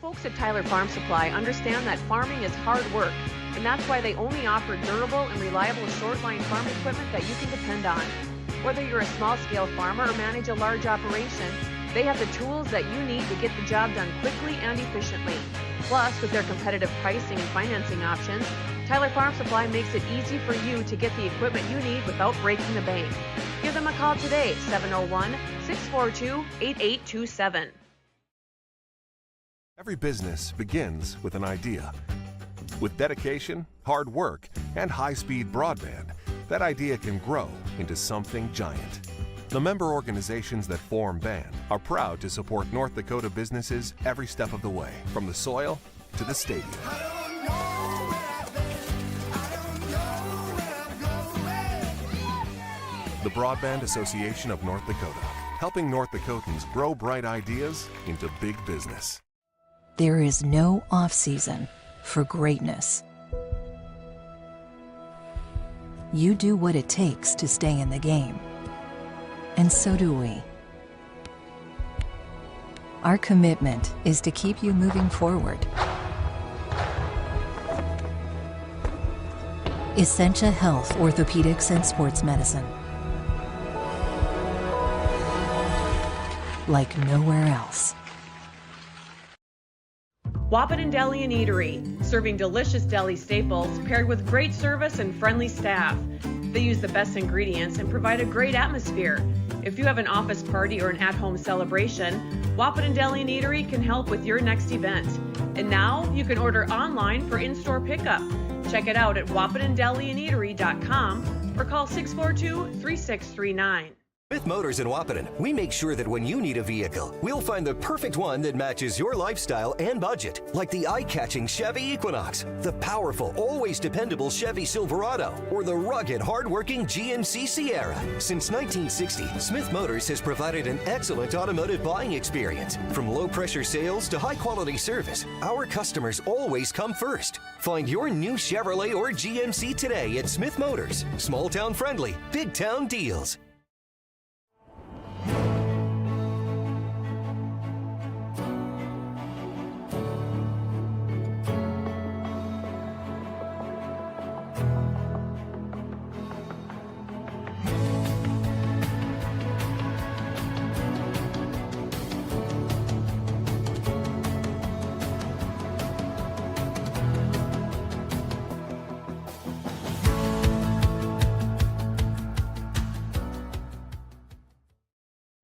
folks at Tyler Farm Supply understand that farming is hard work, and that's why they only offer durable and reliable short-line farm equipment that you can depend on. Whether you're a small-scale farmer or manage a large operation, they have the tools that you need to get the job done quickly and efficiently. Plus, with their competitive pricing and financing options, Tyler Farm Supply makes it easy for you to get the equipment you need without breaking the bank. Give them a call today, 701-642-8827. Every business begins with an idea. With dedication, hard work, and high-speed broadband, that idea can grow into something giant. The member organizations that form BAN are proud to support North Dakota businesses every step of the way, from the soil to the stadium. The Broadband Association of North Dakota, helping North Dakotans grow bright ideas into big business. There is no off-season for greatness. You do what it takes to stay in the game. And so do we. Our commitment is to keep you moving forward. Essentia Health Orthopedics and Sports Medicine. Like nowhere else. Wahpeton Deli and Eatery, serving delicious deli staples paired with great service and friendly staff. They use the best ingredients and provide a great atmosphere. If you have an office party or an at-home celebration, Wahpeton Deli and Eatery can help with your next event. And now you can order online for in-store pickup. Check it out at wahpetondeliandeatery.com or call 642-3639. With Motors in Wahpeton, we make sure that when you need a vehicle, we'll find the perfect one that matches your lifestyle and budget. Like the eye-catching Chevy Equinox, the powerful, always dependable Chevy Silverado, or the rugged, hard-working GMC Sierra. Since 1960, Smith Motors has provided an excellent automotive buying experience. From low-pressure sales to high-quality service, our customers always come first. Find your new Chevrolet or GMC today at Smith Motors. Small-town friendly, big-town deals.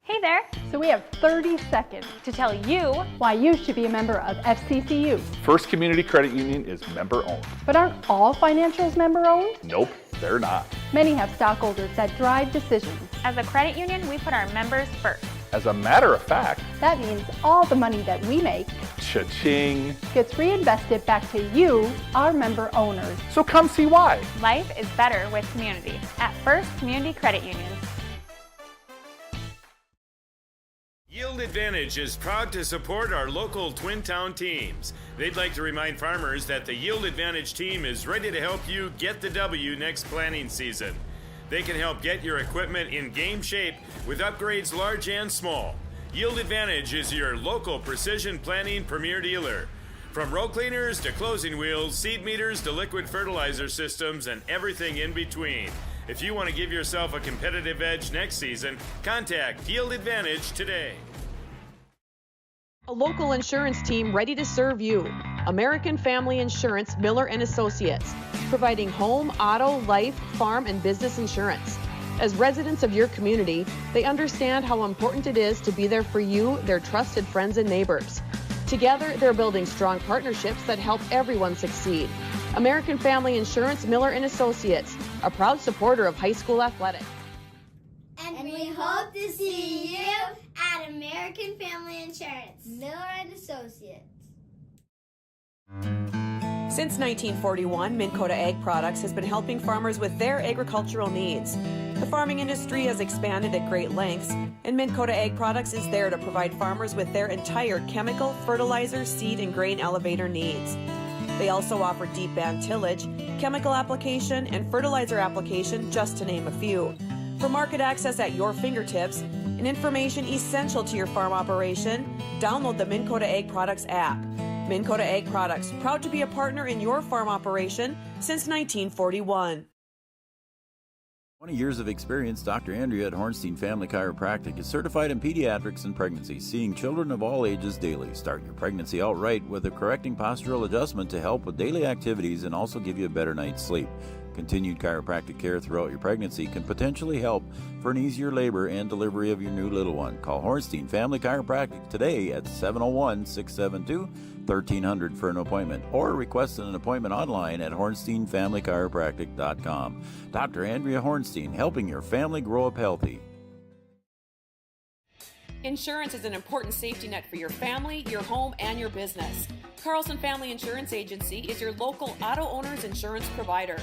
Hey there! So we have 30 seconds to tell you why you should be a member of FCCU. First Community Credit Union is member-owned. But aren't all financials member-owned? Nope, they're not. Many have stockholders that drive decisions. As a credit union, we put our members first. As a matter of fact, that means all the money that we make, cha-ching, gets reinvested back to you, our member owners. So come see why. Life is better with community at First Community Credit Union. Yield Advantage is proud to support our local Twin Town teams. They'd like to remind farmers that the Yield Advantage team is ready to help you get the W next planting season. They can help get your equipment in game shape with upgrades large and small. Yield Advantage is your local precision planting premier dealer. From row cleaners to closing wheels, seed meters to liquid fertilizer systems, and everything in between. If you want to give yourself a competitive edge next season, contact Yield Advantage today. A local insurance team ready to serve you. American Family Insurance Miller & Associates, providing home, auto, life, farm, and business insurance. As residents of your community, they understand how important it is to be there for you, their trusted friends and neighbors. Together, they're building strong partnerships that help everyone succeed. American Family Insurance Miller & Associates, a proud supporter of high school athletics. And we hope to see you at American Family Insurance, Miller & Associates. Since 1941, Minn Kota Ag Products has been helping farmers with their agricultural needs. The farming industry has expanded at great lengths, and Minn Kota Ag Products is there to provide farmers with their entire chemical, fertilizer, seed, and grain elevator needs. They also offer deep band tillage, chemical application, and fertilizer application, just to name a few. For market access at your fingertips and information essential to your farm operation, download the Minn Kota Ag Products app. Minn Kota Ag Products, proud to be a partner in your farm operation since 1941. 20 years of experience, Dr. Andrea at Hornstein Family Chiropractic is certified in pediatrics and pregnancy, seeing children of all ages daily. Start your pregnancy out right with a correcting postural adjustment to help with daily activities and also give you a better night's sleep. Continued chiropractic care throughout your pregnancy can potentially help for an easier labor and delivery of your new little one. Call Hornstein Family Chiropractic today at 701-672-1300 for an appointment, or request an appointment online at hornsteinfamilychiropractic.com. Dr. Andrea Hornstein, helping your family grow up healthy. Insurance is an important safety net for your family, your home, and your business. Carlson Family Insurance Agency is your local auto owner's insurance provider.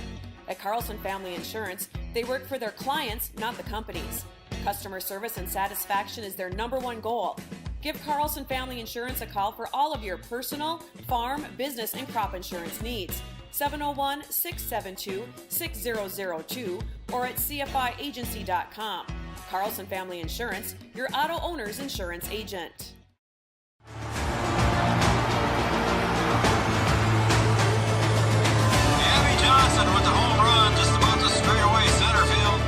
At Carlson Family Insurance, they work for their clients, not the companies. Customer service and satisfaction is their number one goal. Give Carlson Family Insurance a call for all of your personal, farm, business, and crop insurance needs. 701-672-6002 or at cfiagency.com. Carlson Family Insurance, your auto owner's insurance agent. Abby Johnson with the home run just about to straight away center field.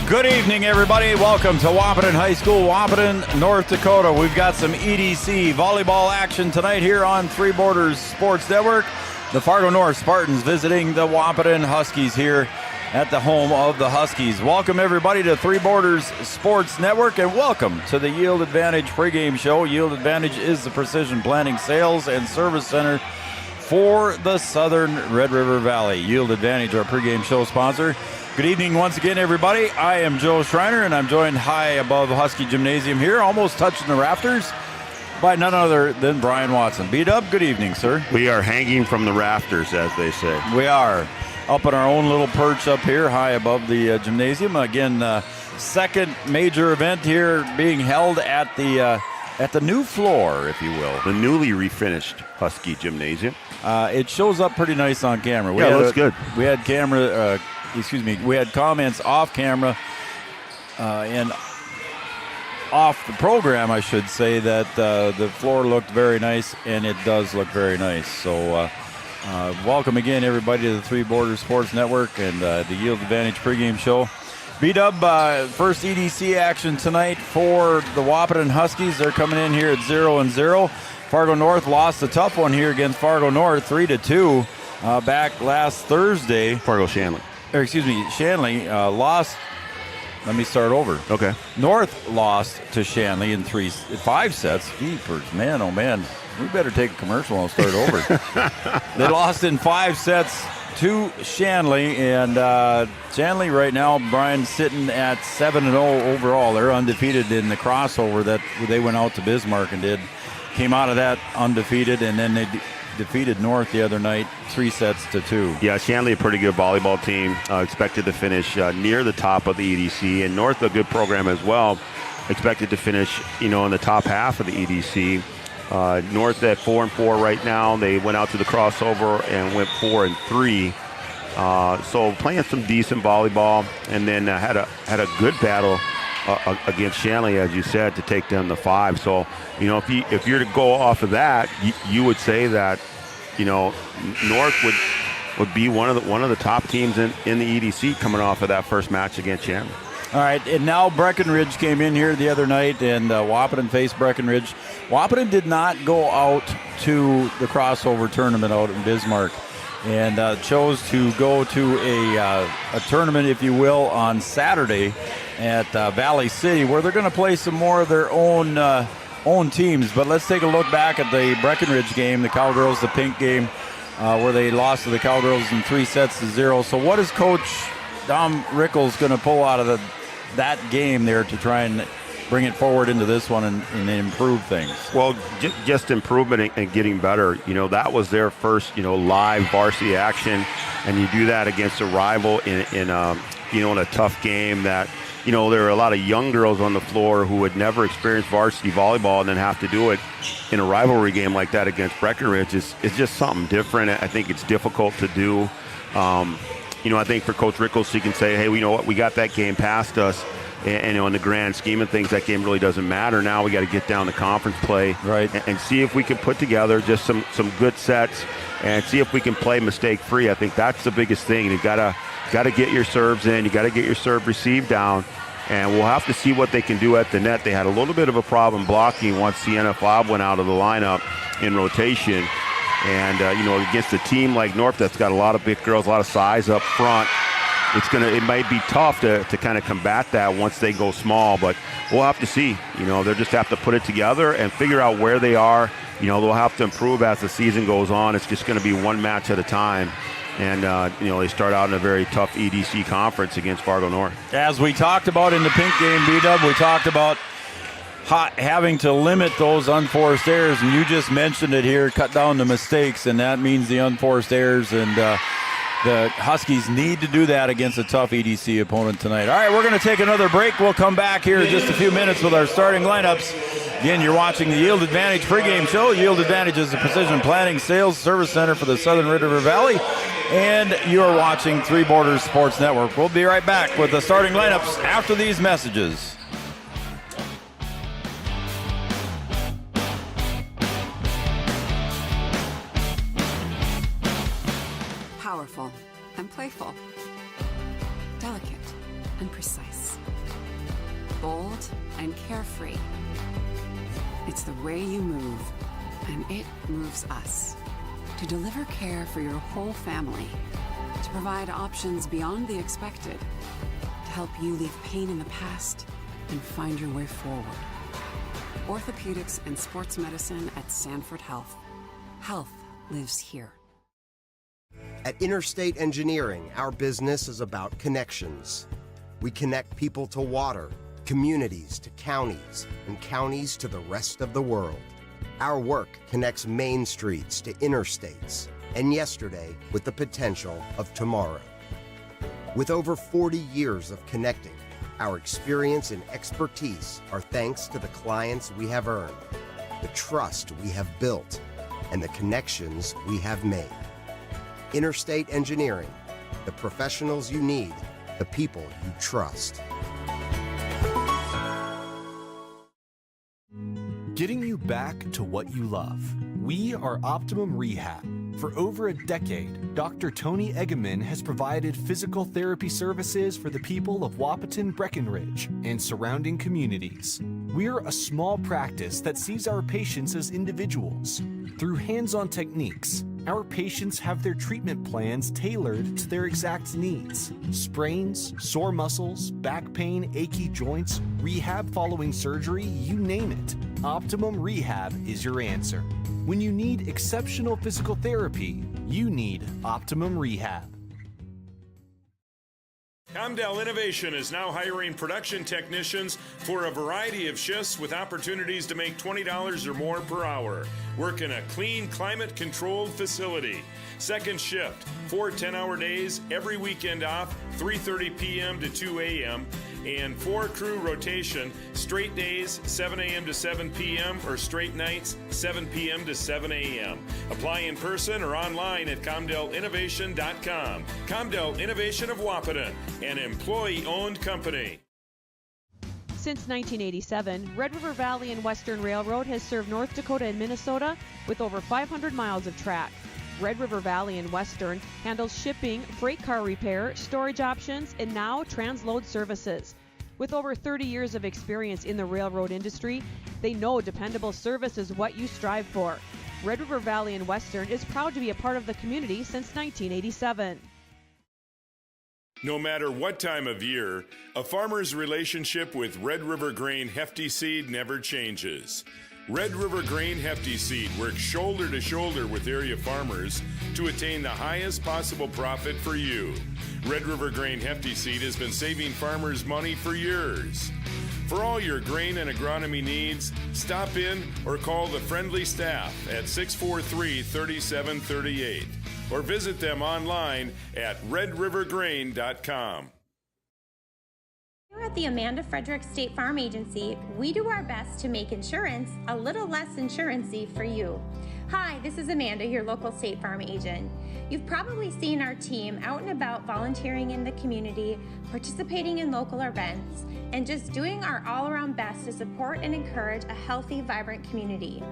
Good evening, everybody. Welcome to Wahpeton High School, Wahpeton, North Dakota. We've got some EDC volleyball action tonight here on Three Borders Sports Network. The Fargo North Spartans visiting the Wahpeton Huskies here at the home of the Huskies. Welcome, everybody, to Three Borders Sports Network, and welcome to the Yield Advantage pregame show. Yield Advantage is the precision planning sales and service center for the Southern Red River Valley. Yield Advantage, our pregame show sponsor. Good evening once again, everybody. I am Joe Schreiner, and I'm joined high above Husky Gymnasium here, almost touching the rafters, by none other than Brian Watson. B-Dub, good evening, sir. We are hanging from the rafters, as they say. We are up on our own little perch up here, high above the gymnasium. Again, second major event here being held at the new floor, if you will. The newly refinished Husky Gymnasium. It shows up pretty nice on camera. It looks good. We had we had comments off camera and off the program, I should say, that the floor looked very nice, and it does look very nice. So welcome again, everybody, to the Three Borders Sports Network and the Yield Advantage pregame show. B-Dub, first EDC action tonight for the Wahpeton Huskies. They're coming in here at 0-0. Fargo North lost a tough one here against Fargo North, 3-2, back last Thursday. Shanley lost. Let me start over. Okay. North lost to Shanley in 5 sets. Jeepers, man, oh man. We better take a commercial and start over. They lost in 5 sets to Shanley, and Shanley right now, Brian, sitting at 7-0 overall. They're undefeated in the crossover that they went out to Bismarck and came out of that undefeated, and then they defeated North the other night 3-2. Yeah, Shanley, a pretty good volleyball team, expected to finish near the top of the EDC, and North, a good program as well, expected to finish, in the top half of the EDC. North at 4-4 right now. They went out to the crossover and went 4-3. So playing some decent volleyball, and then had a good battle against Shanley, as you said, to take them to 5. So, if you're to go off of that, you would say that, North would be one of the top teams in the EDC coming off of that first match against Shanley. All right, and now Breckenridge came in here the other night, and Wahpeton faced Breckenridge. Wahpeton did not go out to the crossover tournament out in Bismarck, and chose to go to a tournament, if you will, on Saturday at Valley City, where they're going to play some more of their own teams. But let's take a look back at the Breckenridge game, the Cowgirls, the pink game, where they lost to the Cowgirls in 3-0. So what is Coach Dom Rickles going to pull out of that game there to try and bring it forward into this one and improve things? Well, just improvement and getting better. That was their first, live varsity action, and you do that against a rival in a tough game that, there are a lot of young girls on the floor who would never experience varsity volleyball and then have to do it in a rivalry game like that against Breckenridge. It's just something different. I think it's difficult to do. I think for Coach Rickles, he can say, hey, you know what, we got that game past us. And in the grand scheme of things, that game really doesn't matter. Now we got to get down to conference play, right, and see if we can put together just some good sets and see if we can play mistake-free. I think that's the biggest thing. You've got to get your serves in. You got to get your serve receive down, and we'll have to see what they can do at the net. They had a little bit of a problem blocking once Sienna Fobb went out of the lineup in rotation. And, against a team like North that's got a lot of big girls, a lot of size up front, it might be tough to kind of combat that once they go small, but we'll have to see. They'll just have to put it together and figure out where they are. They'll have to improve as the season goes on. It's just going to be one match at a time. And, they start out in a very tough EDC conference against Fargo North. As we talked about in the pink game, B-Dub, we talked about having to limit those unforced errors, and you just mentioned it here, cut down the mistakes, and that means the unforced errors, and the Huskies need to do that against a tough EDC opponent tonight. All right, we're going to take another break. We'll come back here in just a few minutes with our starting lineups. Again, you're watching the Yield Advantage pregame show. Yield Advantage is a precision planning sales service center for the Southern Red River Valley, and you're watching Three Borders Sports Network. We'll be right back with the starting lineups after these messages. Powerful and playful, delicate and precise, bold and carefree. It's the way you move, and it moves us. To deliver care for your whole family, to provide options beyond the expected, to help you leave pain in the past and find your way forward. Orthopedics and sports medicine at Sanford Health. Health lives here. At Interstate Engineering, our business is about connections. We connect people to water, communities to counties, and counties to the rest of the world. Our work connects main streets to interstates, and yesterday with the potential of tomorrow. With over 40 years of connecting, our experience and expertise are thanks to the clients we have earned, the trust we have built, and the connections we have made. Interstate Engineering, the professionals you need, the people you trust. Getting you back to what you love. We are Optimum Rehab. For over a decade, Dr. Tony Eggeman has provided physical therapy services for the people of Wahpeton, Breckenridge, and surrounding communities. We're a small practice that sees our patients as individuals. Through hands-on techniques, our patients have their treatment plans tailored to their exact needs. Sprains, sore muscles, back pain, achy joints, rehab following surgery, you name it. Optimum Rehab is your answer. When you need exceptional physical therapy, you need Optimum Rehab. Comdell Innovation is now hiring production technicians for a variety of shifts with opportunities to make $20 or more per hour. Work in a clean, climate-controlled facility. Second shift, 4 10-hour days, every weekend off, 3:30 p.m. to 2 a.m., and 4-crew rotation, straight days, 7 a.m. to 7 p.m., or straight nights, 7 p.m. to 7 a.m. Apply in person or online at ComdellInnovation.com. Comdell Innovation of Wahpeton, an employee-owned company. Since 1987, Red River Valley and Western Railroad has served North Dakota and Minnesota with over 500 miles of track. Red River Valley and Western handles shipping, freight car repair, storage options, and now transload services. With over 30 years of experience in the railroad industry, they know dependable service is what you strive for. Red River Valley and Western is proud to be a part of the community since 1987. No matter what time of year, a farmer's relationship with Red River Grain Hefty Seed never changes. Red River Grain Hefty Seed works shoulder to shoulder with area farmers to attain the highest possible profit for you. Red River Grain Hefty Seed has been saving farmers money for years. For all your grain and agronomy needs, stop in or call the friendly staff at 643-3738 or visit them online at redrivergrain.com. Here at the Amanda Frederick State Farm Agency, we do our best to make insurance a little less insurance-y for you. Hi, this is Amanda, your local State Farm agent. You've probably seen our team out and about volunteering in the community, participating in local events, and just doing our all-around best to support and encourage a healthy, vibrant community.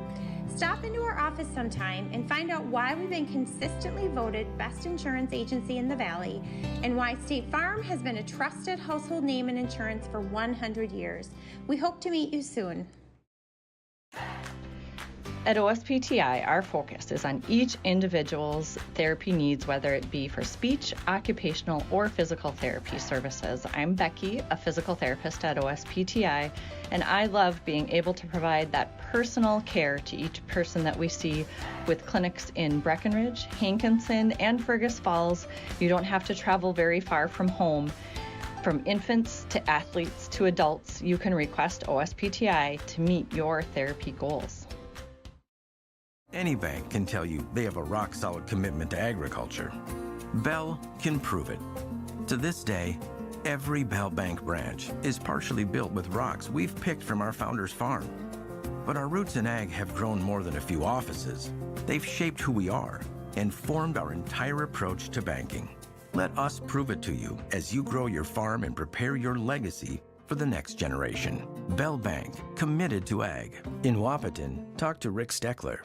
Stop into our office sometime and find out why we've been consistently voted best insurance agency in the Valley and why State Farm has been a trusted household name in insurance for 100 years. We hope to meet you soon. At OSPTI, our focus is on each individual's therapy needs, whether it be for speech, occupational, or physical therapy services. I'm Becky, a physical therapist at OSPTI, and I love being able to provide that personal care to each person that we see with clinics in Breckenridge, Hankinson, and Fergus Falls. You don't have to travel very far from home. From infants to athletes to adults, you can request OSPTI to meet your therapy goals. Any bank can tell you they have a rock-solid commitment to agriculture. Bell can prove it. To this day, every Bell Bank branch is partially built with rocks we've picked from our founder's farm. But our roots in ag have grown more than a few offices. They've shaped who we are and formed our entire approach to banking. Let us prove it to you as you grow your farm and prepare your legacy for the next generation. Bell Bank, committed to ag. In Wahpeton, talk to Rick Steckler.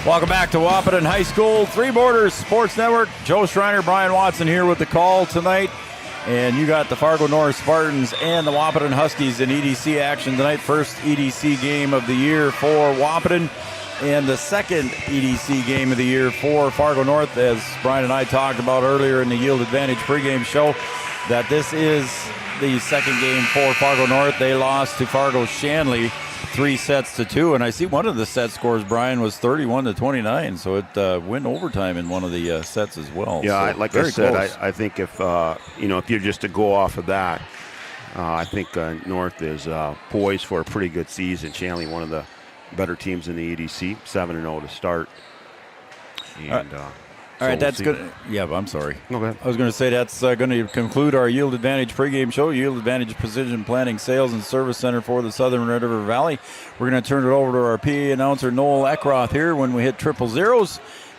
Welcome back to Wahpeton High School, Three Borders Sports Network. Joe Schreiner, Brian Watson here with the call tonight. And you got the Fargo North Spartans and the Wahpeton Huskies in EDC action tonight. First EDC game of the year for Wahpeton and the second EDC game of the year for Fargo North. As Brian and I talked about earlier in the Yield Advantage pregame show, that this is the second game for Fargo North. They lost to Fargo Shanley 3-2, and I see one of the set scores, Brian, was 31-29, so it went overtime in one of the sets as well. Yeah, so like I said, I think if if you're just to go off of that, I think North is poised for a pretty good season. Shanley, one of the better teams in the EDC, 7-0 to start. And all right, that's good. Yeah, but I'm sorry. Okay. I was going to say that's going to conclude our Yield Advantage pregame show. Yield Advantage Precision Planning Sales and Service Center for the Southern Red River Valley. We're going to turn it over to our PA announcer, Noel Eckroth, here when we hit 000.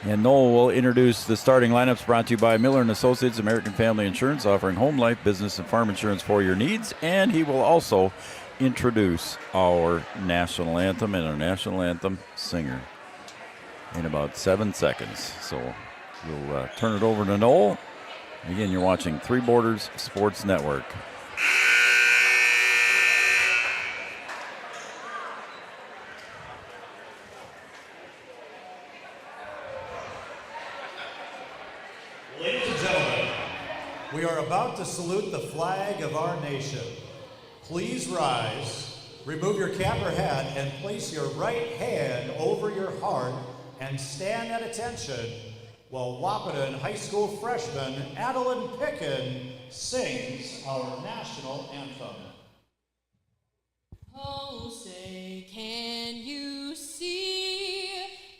And Noel will introduce the starting lineups brought to you by Miller & Associates, American Family Insurance, offering home, life, business, and farm insurance for your needs. And he will also introduce our national anthem and our national anthem singer in about 7 seconds. So we'll turn it over to Noel. Again, you're watching Three Borders Sports Network. Ladies and gentlemen, we are about to salute the flag of our nation. Please rise, remove your cap or hat, and place your right hand over your heart and stand at attention while Wahpeton High School freshman Adeline Picken sings our national anthem. Oh, say, can you see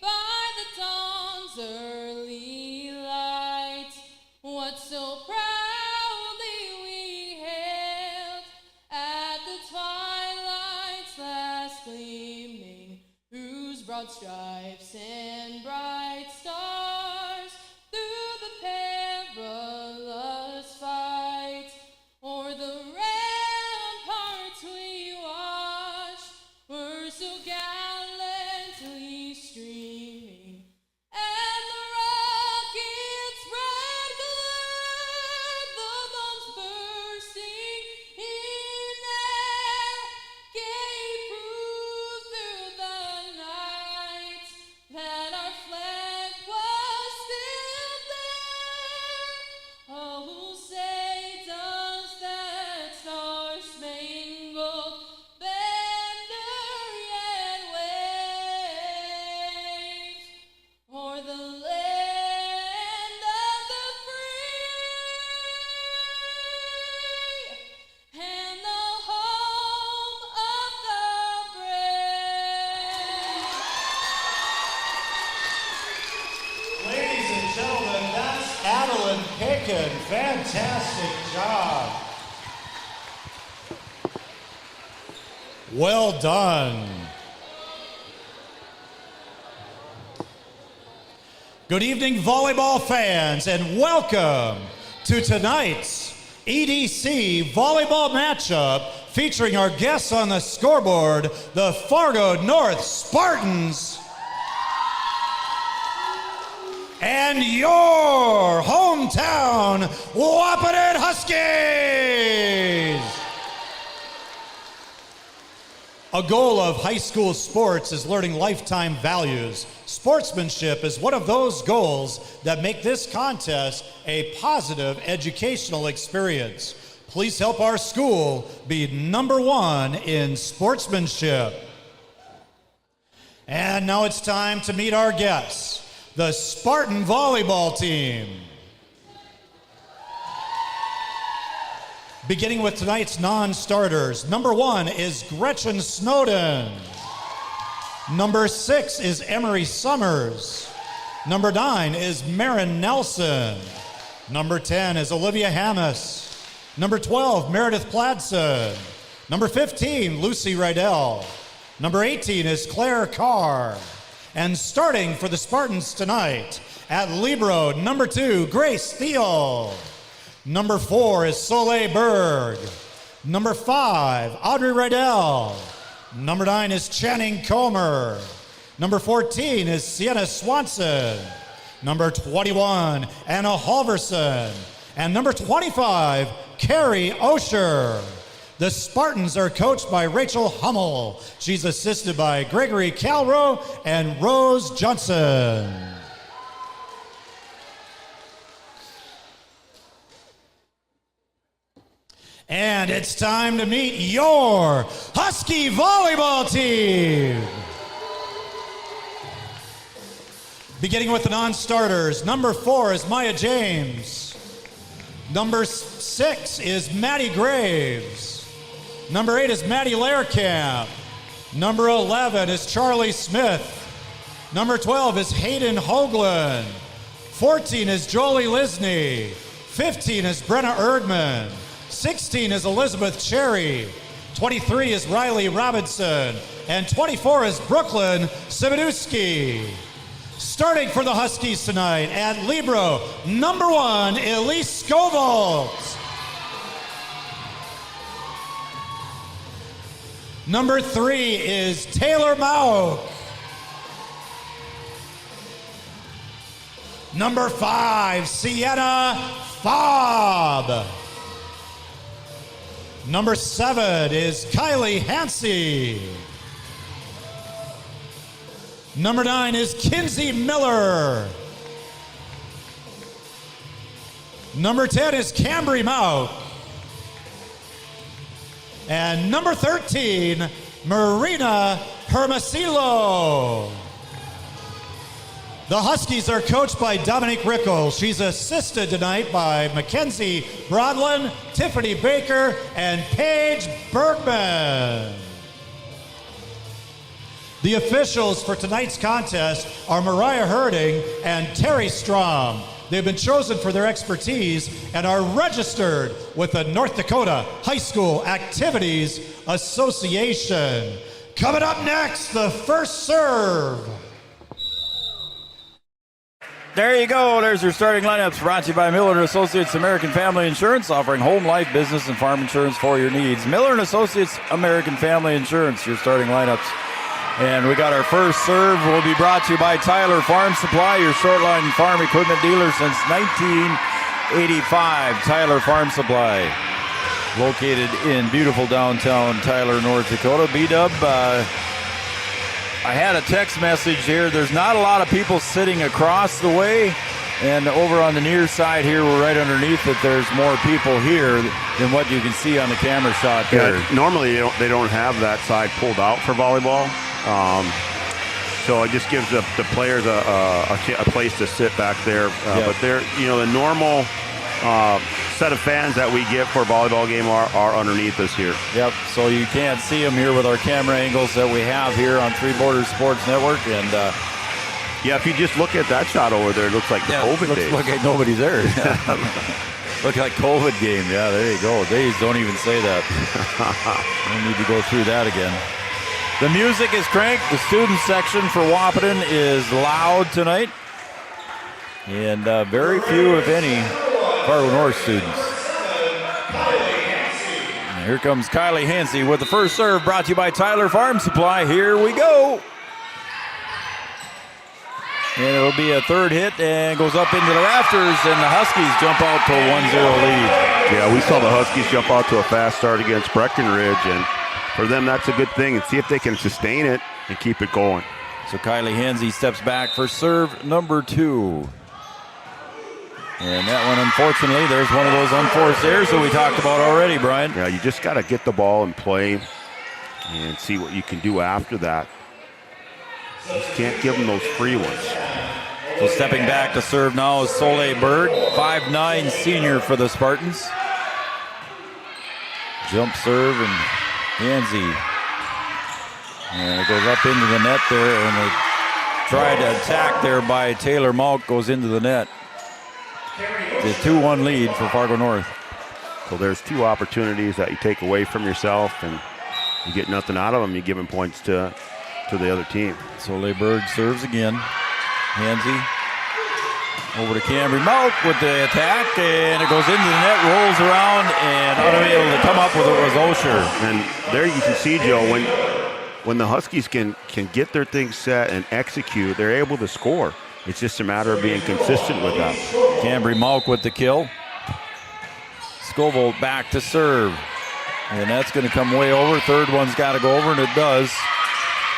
by the dawn's early light what so proudly we hailed at the twilight's last gleaming, whose broad stripes and bright stars through the perilous fight o'er the ramparts we watched were so gallantly streaming, and the rocket's bright glare, the bombs bursting in air, gave proof through the night that our flag was Wahpeton. Fantastic job. Well done. Good evening, volleyball fans, and welcome to tonight's EDC volleyball matchup featuring our guests on the scoreboard, the Fargo North Spartans, and your hometown Wahpeton Huskies. A goal of high school sports is learning lifetime values. Sportsmanship is one of those goals that make this contest a positive educational experience. Please help our school be #1 in sportsmanship. And now it's time to meet our guests, the Spartan volleyball team. Beginning with tonight's non-starters, #1 is Gretchen Snowden. #6 is Emery Summers. #9 is Marin Nelson. #10 is Olivia Hammis. #12, Meredith Pladson. #15, Lucy Rydell. #18 is Claire Carr. And starting for the Spartans tonight, at libero, #2, Grace Thiel. #4 is Soleil Berg. #5, Audrey Rydell. #9 is Channing Comer. #14 is Sienna Swanson. #21, Anna Halverson. And #25, Carrie Osher. The Spartans are coached by Rachel Hummel. She's assisted by Gregory Calro and Rose Johnson. And it's time to meet your Husky volleyball team. Beginning with the non-starters, #4 is Maya James. #6 is Maddie Graves. #8 is Maddie Lairkamp. #11 is Charlie Smith. #12 is Hayden Hoagland. 14 is Jolie Lisney. 15 is Brenna Erdman. 16 is Elizabeth Cherry. 23 is Riley Robinson. And 24 is Brooklyn Simonowski. Starting for the Huskies tonight at libero, #1, Elise Scovolt. #3 is Taylor Mauk. #5, Sienna Fobb. #7 is Kylie Hansey. #9 is Kinsey Miller. #10 is Cambry Mauk. And #13, Marina Hermosillo. The Huskies are coached by Dominique Rickel. She's assisted tonight by Mackenzie Brodlin, Tiffany Baker, and Paige Bergman. The officials for tonight's contest are Mariah Herding and Terry Strom. They've been chosen for their expertise and are registered with the North Dakota High School Activities Association. Coming up next, the first serve. There you go. There's your starting lineups, brought to you by Miller & Associates American Family Insurance, offering home, life, business, and farm insurance for your needs. Miller & Associates American Family Insurance, your starting lineups. And we got our first serve. Will be brought to you by Tyler Farm Supply, your short-line farm equipment dealer since 1985. Tyler Farm Supply, located in beautiful downtown Tyler, North Dakota. B-Dub, I had a text message here. There's not a lot of people sitting across the way, and over on the near side here, we're right underneath it. There's more people here than what you can see on the camera shot there. Yeah, normally they don't have that side pulled out for volleyball. So it just gives the players a place to sit back there. But they're, the normal set of fans that we get for a volleyball game are underneath us here. Yep, so you can't see them here with our camera angles that we have here on Three Borders Sports Network. And Yeah, if you just look at that shot over there, it looks like the COVID days. Look like nobody's there. Look like COVID game. Yeah, there you go. Days, don't even say that. No need to go through that again. The music is cranked. The student section for Wahpeton is loud tonight. And very few, if any, Fargo North students. And here comes Kylie Hansey with the first serve, brought to you by Tyler Farm Supply. Here we go. And it'll be a third hit and goes up into the rafters, and the Huskies jump out to a 1-0 lead. Yeah, we saw the Huskies jump out to a fast start against Breckenridge, and for them, that's a good thing, and see if they can sustain it and keep it going. So Kylie Hansey steps back for serve number 2. And that one, unfortunately, there's one of those unforced errors that we talked about already, Brian. Yeah, you just got to get the ball and play and see what you can do after that. Just can't give them those free ones. So stepping back to serve now is Soleil Berg, 5'9" senior for the Spartans. Jump serve and Hansey. And it goes up into the net there, and the tried to attack there by Taylor Malk goes into the net. It's a 2-1 lead for Fargo North. So there's 2 opportunities that you take away from yourself, and you get nothing out of them. You're giving points to the other team. Soleil Berg serves again. Hansey over to Cambry Malk with the attack, and it goes into the net, rolls around, and unable to come up with it was Osher. And there you can see, Joe, when the Huskies can get their things set and execute, they're able to score. It's just a matter of being consistent with that. Cambry Malk with the kill. Scoville back to serve. And that's going to come way over. Third one's got to go over, and it does.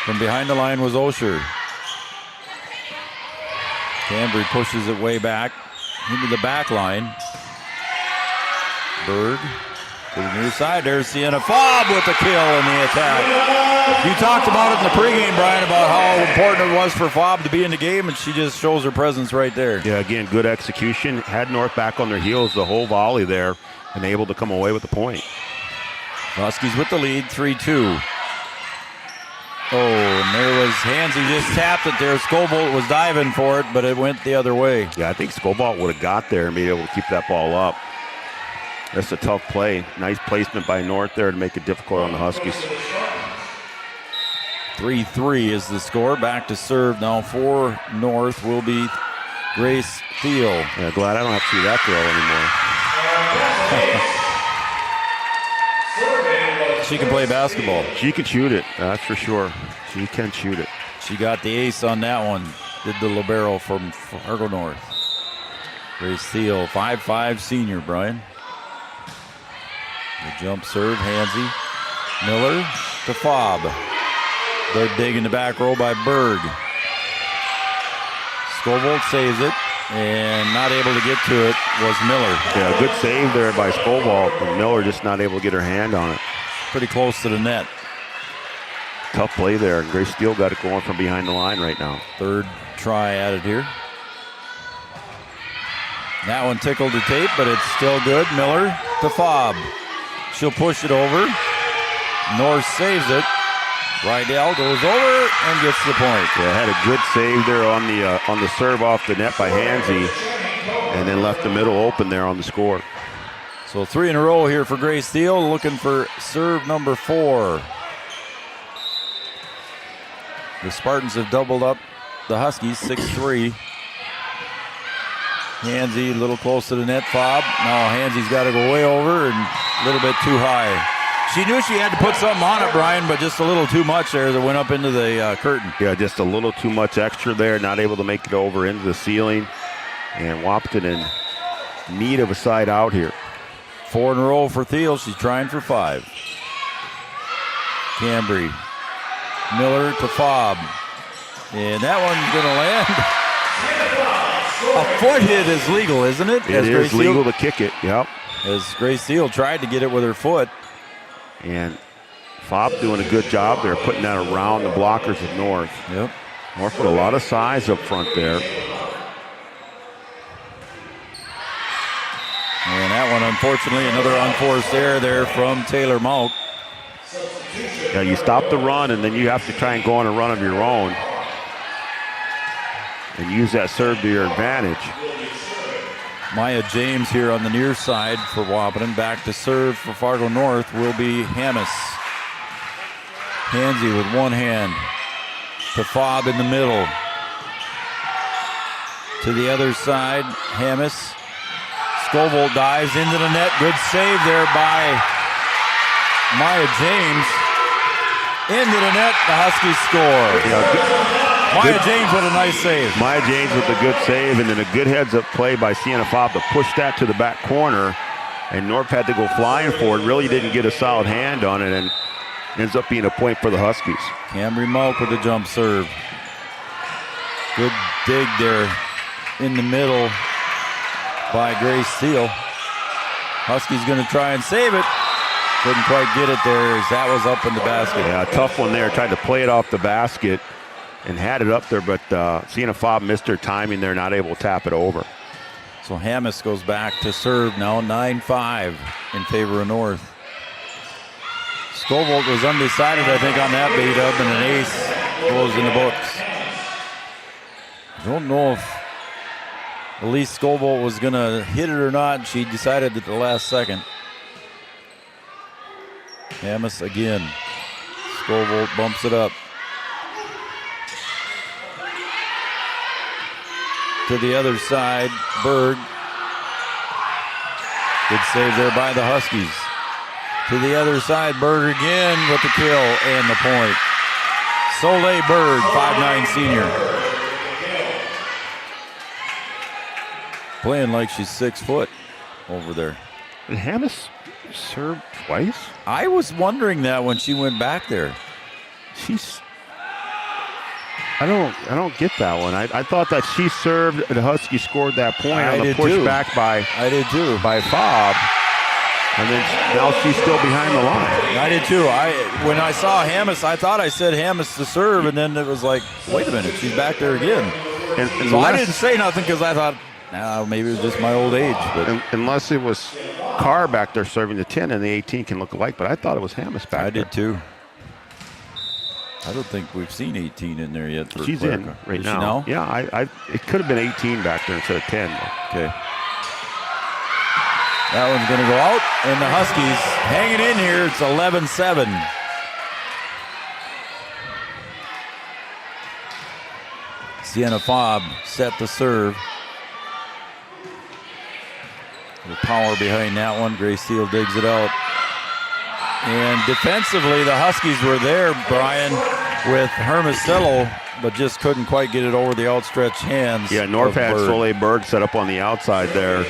From behind the line was Osher. Cambry pushes it way back into the back line. Berg to the near side. There's Sienna Fobb with the kill in the attack. You talked about it in the pregame, Brian, about how important it was for Fobb to be in the game, and she just shows her presence right there. Yeah, again, good execution. Had North back on their heels the whole volley there and able to come away with the point. Huskies with the lead, 3-2. Oh, and there was Hansey just tapped it there. Scoville was diving for it, but it went the other way. Yeah, I think Scoville would have got there and be able to keep that ball up. That's a tough play. Nice placement by North there to make it difficult on the Huskies. 3-3 is the score. Back to serve now for North will be Grace Thiel. Yeah, glad I don't have to see that girl anymore. She can play basketball. She can shoot it, that's for sure. She can shoot it. She got the ace on that one. Did the libero from Fargo North. Grace Thiel, 5'5" senior, Brian. The jump serve, Hansey. Miller to Fobb. Good dig in the back row by Berg. Scoville saves it, and not able to get to it was Miller. Yeah, good save there by Scoville, but Miller just not able to get her hand on it. Pretty close to the net. Tough play there, and Grace Steele got it going from behind the line right now. Third try at it here. That one tickled the tape, but it's still good. Miller to Fobb. She'll push it over. North saves it. Rydell goes over and gets the point. Yeah, had a good save there on the serve off the net by Hansey, and then left the middle open there on the score. So 3 in a row here for Grace Thiel, looking for serve number 4. The Spartans have doubled up the Huskies, 6-3. Hansey a little close to the net, Fobb. Now Hansey's got to go way over and a little bit too high. She knew she had to put something on it, Brian, but just a little too much there that went up into the curtain. Yeah, just a little too much extra there, not able to make it over into the ceiling. And Wahpeton in need of a side out here. 4 in a row for Thiel. She's trying for 5. Cambry. Miller to Fobb. And that one's going to land. A foot hit is legal, isn't it? It is legal to kick it, yep. As Grace Thiel tried to get it with her foot. And Fobb doing a good job there, putting that around the blockers of North. Yep. North with a lot of size up front there. And that one, unfortunately, another unforced error there from Taylor Malk. Yeah, you stop the run, and then you have to try and go on a run of your own. and use that serve to your advantage. Maya James here on the near side for Wahpeton. Back to serve for Fargo North will be Hammis. Hansey with one hand to Fobb in the middle. To the other side, Hammis. Scovold dives into the net. Good save there by Maya James. Into the net, the Huskies score. Maya James with a nice save. Maya James with a good save, and then a good heads-up play by Sienna Fobb to push that to the back corner. And North had to go flying for it. Really didn't get a solid hand on it, and ends up being a point for the Huskies. Camry Malk with a jump serve. Good dig there in the middle by Grace Steele. Huskies going to try and save it. Couldn't quite get it there as that was up in the basket. Yeah, a tough one there. Tried to play it off the basket and had it up there, but Sienna Fobb missed her timing there, not able to tap it over. So Hammis goes back to serve now, 9-5 in favor of North. Scovold was undecided, I think, on that beat-up, and an ace goes in the books. I don't know if Elise Scovold was going to hit it or not. She decided at the last second. Hammis again. Scovold bumps it up. To the other side, Berg. Good save there by the Huskies. To the other side, Berg again with the kill and the point. Soleil Berg, 5'9" senior. Playing like she's 6 foot over there. Did Hammis serve twice? I was wondering that when she went back there. I don't get that one. I thought that she served, the Huskies scored that point on the pushback by Fobb. And then now she's still behind the line. I did too. When I saw Hammis, I thought I said Hammis to serve, and then it was like, wait a minute, she's back there again. And so I didn't say nothing because I thought, maybe it was just my old age. But unless it was Carr back there serving the 10 and the 18 can look alike, but I thought it was Hammis back there. I did too. I don't think we've seen 18 in there yet. She's Clark. in right Is now. She now? Yeah, it could have been 18 back there instead of 10. Okay. That one's going to go out, and the Huskies hanging in here. It's 11-7. Sienna Fobb set to serve. The power behind that one. Grace Steele digs it out. And defensively, the Huskies were there, Brian, with Hermosillo, but just couldn't quite get it over the outstretched hands. Yeah, North had Soleil Berg set up on the outside there.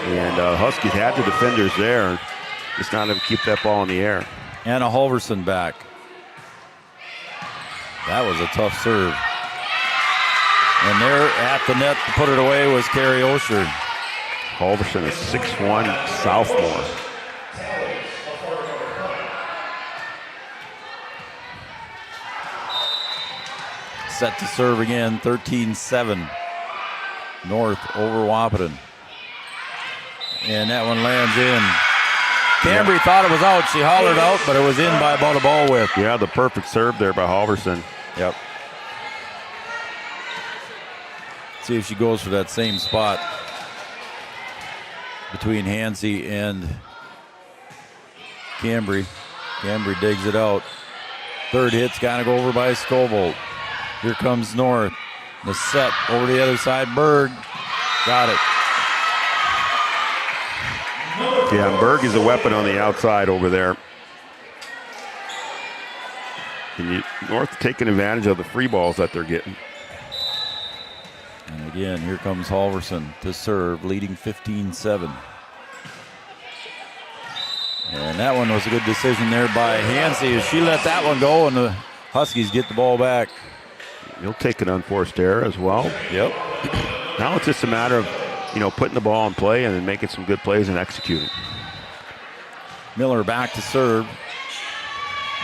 And Huskies had the defenders there. Just not able to keep that ball in the air. Anna Halverson back. That was a tough serve. And there at the net to put it away was Carrie Osher. Halverson, a 6'1" sophomore. Set to serve again, 13-7. North over Wahpeton. And that one lands in. Cambry thought it was out. She hollered out, but it was in by about a ball width. Yeah, the perfect serve there by Halverson. Yep. See if she goes for that same spot between Hansey and Cambry. Cambry digs it out. Third hit's got to go over by Scovold. Here comes North. The set over the other side. Berg got it. Yeah, Berg is a weapon on the outside over there. And North taking advantage of the free balls that they're getting. And again, here comes Halverson to serve, leading 15-7. And that one was a good decision there by Hansey. She let that one go, and the Huskies get the ball back. He'll take an unforced error as well. Yep. Now it's just a matter of, putting the ball in play and then making some good plays and executing. Miller back to serve.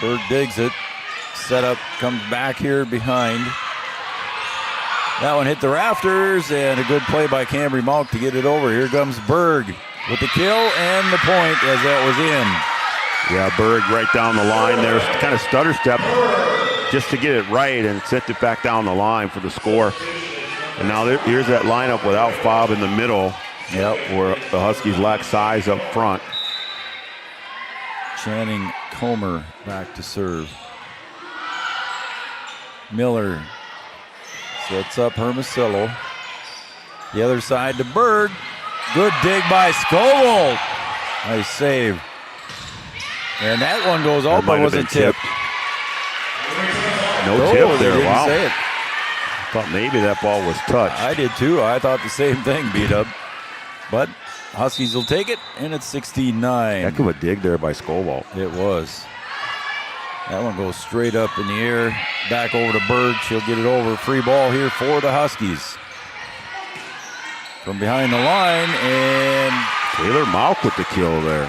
Berg digs it. Setup comes back here behind. That one hit the rafters, and a good play by Cambry Malk to get it over. Here comes Berg with the kill and the point as that was in. Yeah, Berg right down the line there. Kind of stutter step just to get it right and sent it back down the line for the score. And now here's that lineup without Fob in the middle. Yep. Where the Huskies lack size up front. Channing Comer back to serve. Miller sets up Hermosillo. The other side to Berg. Good dig by Scovold. Nice save. And that one goes out, but was it tipped? No tip there. Didn't Wow. say it. Thought maybe that ball was touched. I did too. I thought the same thing, B-Dub. But Huskies will take it, and it's 16-9. Heck of a dig there by Scovold. It was. That one goes straight up in the air. Back over to Berg. She'll get it over. Free ball here for the Huskies. From behind the line, and Taylor Mauck with the kill there.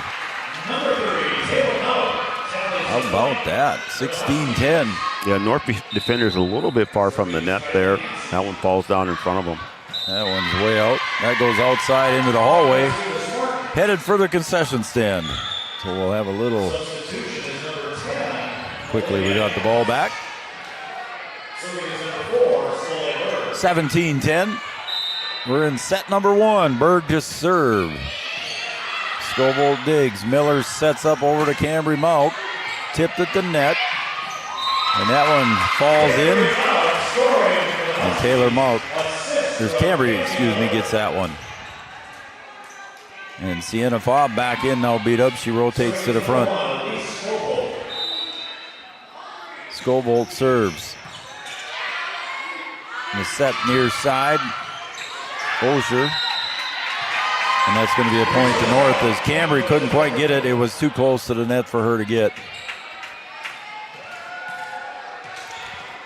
How about that? 16-10. Yeah, North defender's a little bit far from the net there. That one falls down in front of him. That one's way out. That goes outside into the hallway. Headed for the concession stand. So we'll have a little. Quickly, we got the ball back. 17-10. We're in set number one. Berg just serve. Scovold digs. Miller sets up over to Cambry Mauck. Tipped at the net. And that one falls in. And Taylor Mauck, there's Cambry, gets that one. And Sienna Fobb back in now, beat up. She rotates to the front. Scovold serves. The set near side. Osher. And that's going to be a point to North as Cambry couldn't quite get it. It was too close to the net for her to get.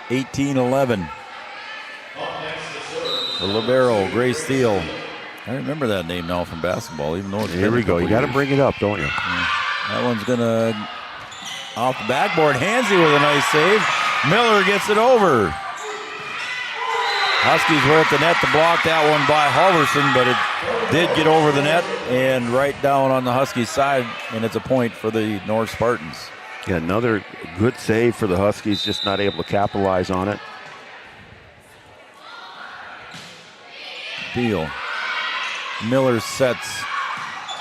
18-11. The libero, Grace Steele. I remember that name now from basketball, even though it's Here we go. You got to bring it up, don't you? Yeah. That one's going to off the backboard. Hansey with a nice save. Miller gets it over. Huskies were at the net to block that one by Halverson, but it did get over the net and right down on the Huskies side, and it's a point for the North Spartans. Yeah, another good save for the Huskies, just not able to capitalize on it. Deal. Miller sets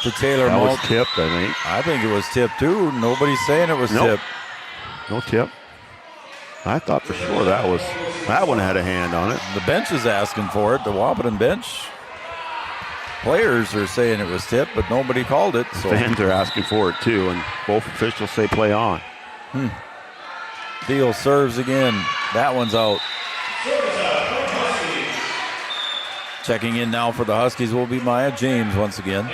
to Taylor That was Mauck. tipped, I think. I think it was tipped too. Nobody's saying it was tipped. No tip. I thought for sure that one had a hand on it. The bench is asking for it. The Wahpeton bench players are saying it was tipped, but nobody called it. So fans are asking for it too, and both officials say play on. Deal serves again. That one's out. Checking in now for the Huskies will be Maya James once again.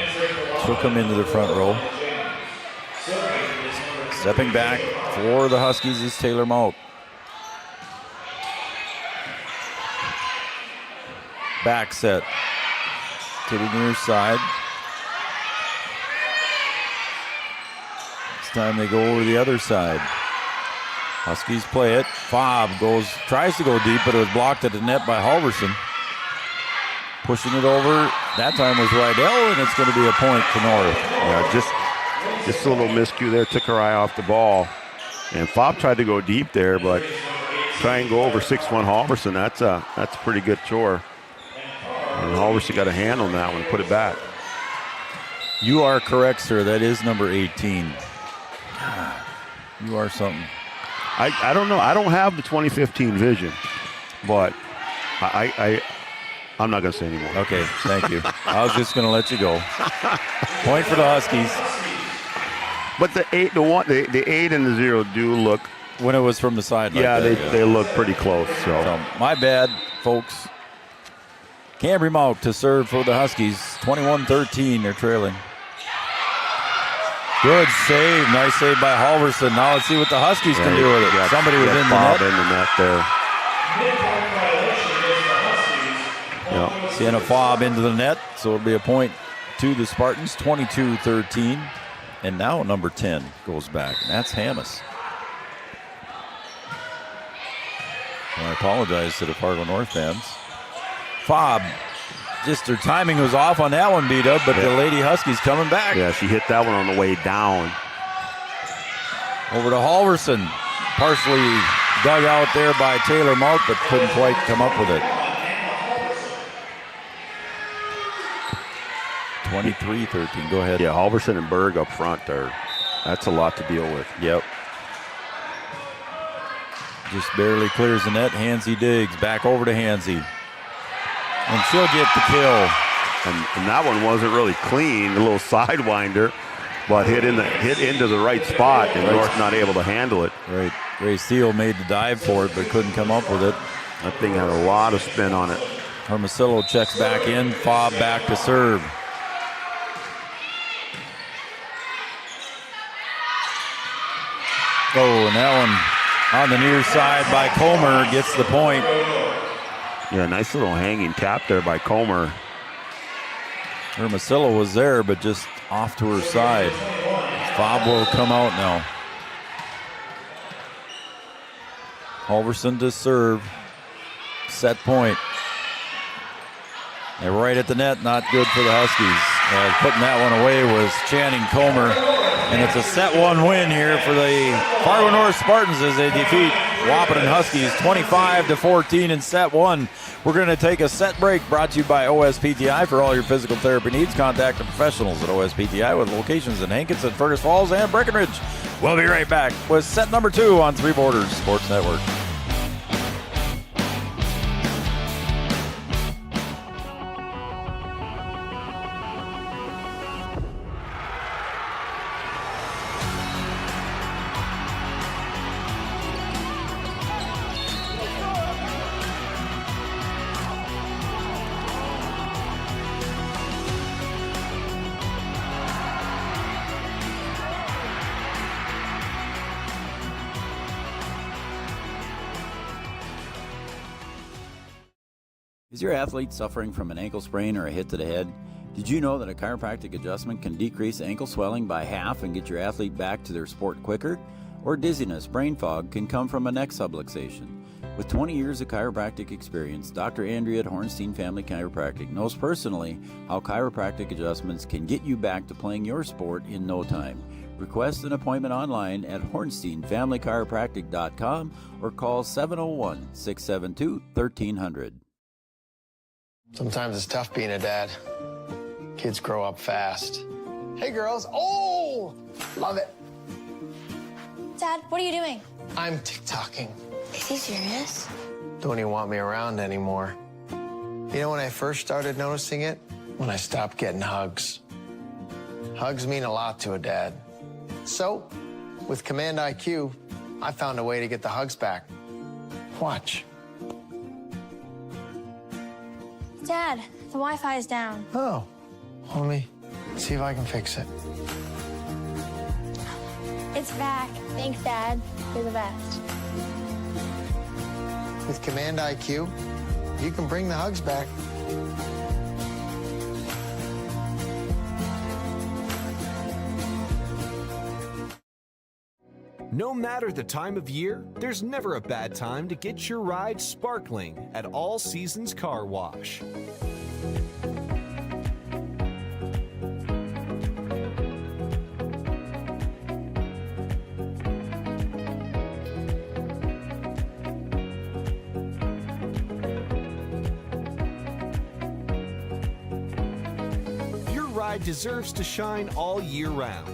She'll come into the front row. Stepping back for the Huskies is Taylor Mauck. Back set to the near side. This time they go over the other side. Huskies play it. Fobb tries to go deep, but it was blocked at the net by Halverson. Pushing it over. That time was Rydell, and it's going to be a point to North. Yeah, just a little miscue there. Took her eye off the ball. And Fobb tried to go deep there, but try and go over 6'1" Halverson. That's a pretty good chore. And Halverson got a hand on that one, put it back. You are correct, sir. That is number 18. You are something. I don't know. I don't have the 2015 vision, but I'm not going to say anymore. Okay, thank you. I was just going to let you go. Point for the Huskies. But the 8 and the 0 do look. When it was from the side. Yeah, they look pretty close. So my bad, folks. Cambry Mauck to serve for the Huskies. 21-13, they're trailing. Good save. Nice save by Halverson. Now let's see what the Huskies can do with it. Somebody was in the net. In the net there. Yep. Sienna Fobb into the net, so it'll be a point to the Spartans. 22-13. And now number 10 goes back. And that's Hammes. And I apologize to the Fargo North fans. Fobb, just her timing was off on that one, B-Dub, but the Lady Huskies coming back. Yeah, she hit that one on the way down. Over to Halverson. Partially dug out there by Taylor Mauck, but couldn't quite come up with it. 23-13. Go ahead. Yeah, Halverson and Berg up front that's a lot to deal with. Yep. Just barely clears the net. Hansey digs. Back over to Hansey. And she'll get the kill. And that one wasn't really clean, a little sidewinder, but hit into the right spot, and North not able to handle it. Right. Ray Steele made the dive for it, but couldn't come up with it. That thing had a lot of spin on it. Hermosillo checks back in, fob back to serve. Oh, and that one on the near side by Comer gets the point. Yeah, nice little hanging tap there by Comer. Hermosillo was there, but just off to her side. Fob will come out now. Halverson to serve. Set point. And right at the net, not good for the Huskies. Putting that one away was Channing Comer. And it's a set one win here for the Fargo North Spartans as they defeat Wahpeton Huskies 25-14 in set one. We're going to take a set break, brought to you by OSPTI. For all your physical therapy needs, contact the professionals at OSPTI with locations in Hankinson, Fergus Falls, and Breckenridge. We'll be right back with set number 2 on Three Borders Sports Network. Is your athlete suffering from an ankle sprain or a hit to the head? Did you know that a chiropractic adjustment can decrease ankle swelling by half and get your athlete back to their sport quicker? Or dizziness, brain fog can come from a neck subluxation. With 20 years of chiropractic experience, Dr. Andrea at Hornstein Family Chiropractic knows personally how chiropractic adjustments can get you back to playing your sport in no time. Request an appointment online at hornsteinfamilychiropractic.com or call 701-672-1300. Sometimes it's tough being a dad. Kids grow up fast. Hey, girls. Oh, love it. Dad, what are you doing? I'm TikToking. Is he serious? Don't even want me around anymore. You know when I first started noticing it? When I stopped getting hugs. Hugs mean a lot to a dad. So, with Command IQ, I found a way to get the hugs back. Watch. Dad, the Wi-Fi is down. Oh, let me see if I can fix it. It's back. Thanks, Dad. You're the best. With Command IQ, you can bring the hugs back. No matter the time of year, there's never a bad time to get your ride sparkling at All Seasons Car Wash. Your ride deserves to shine all year round.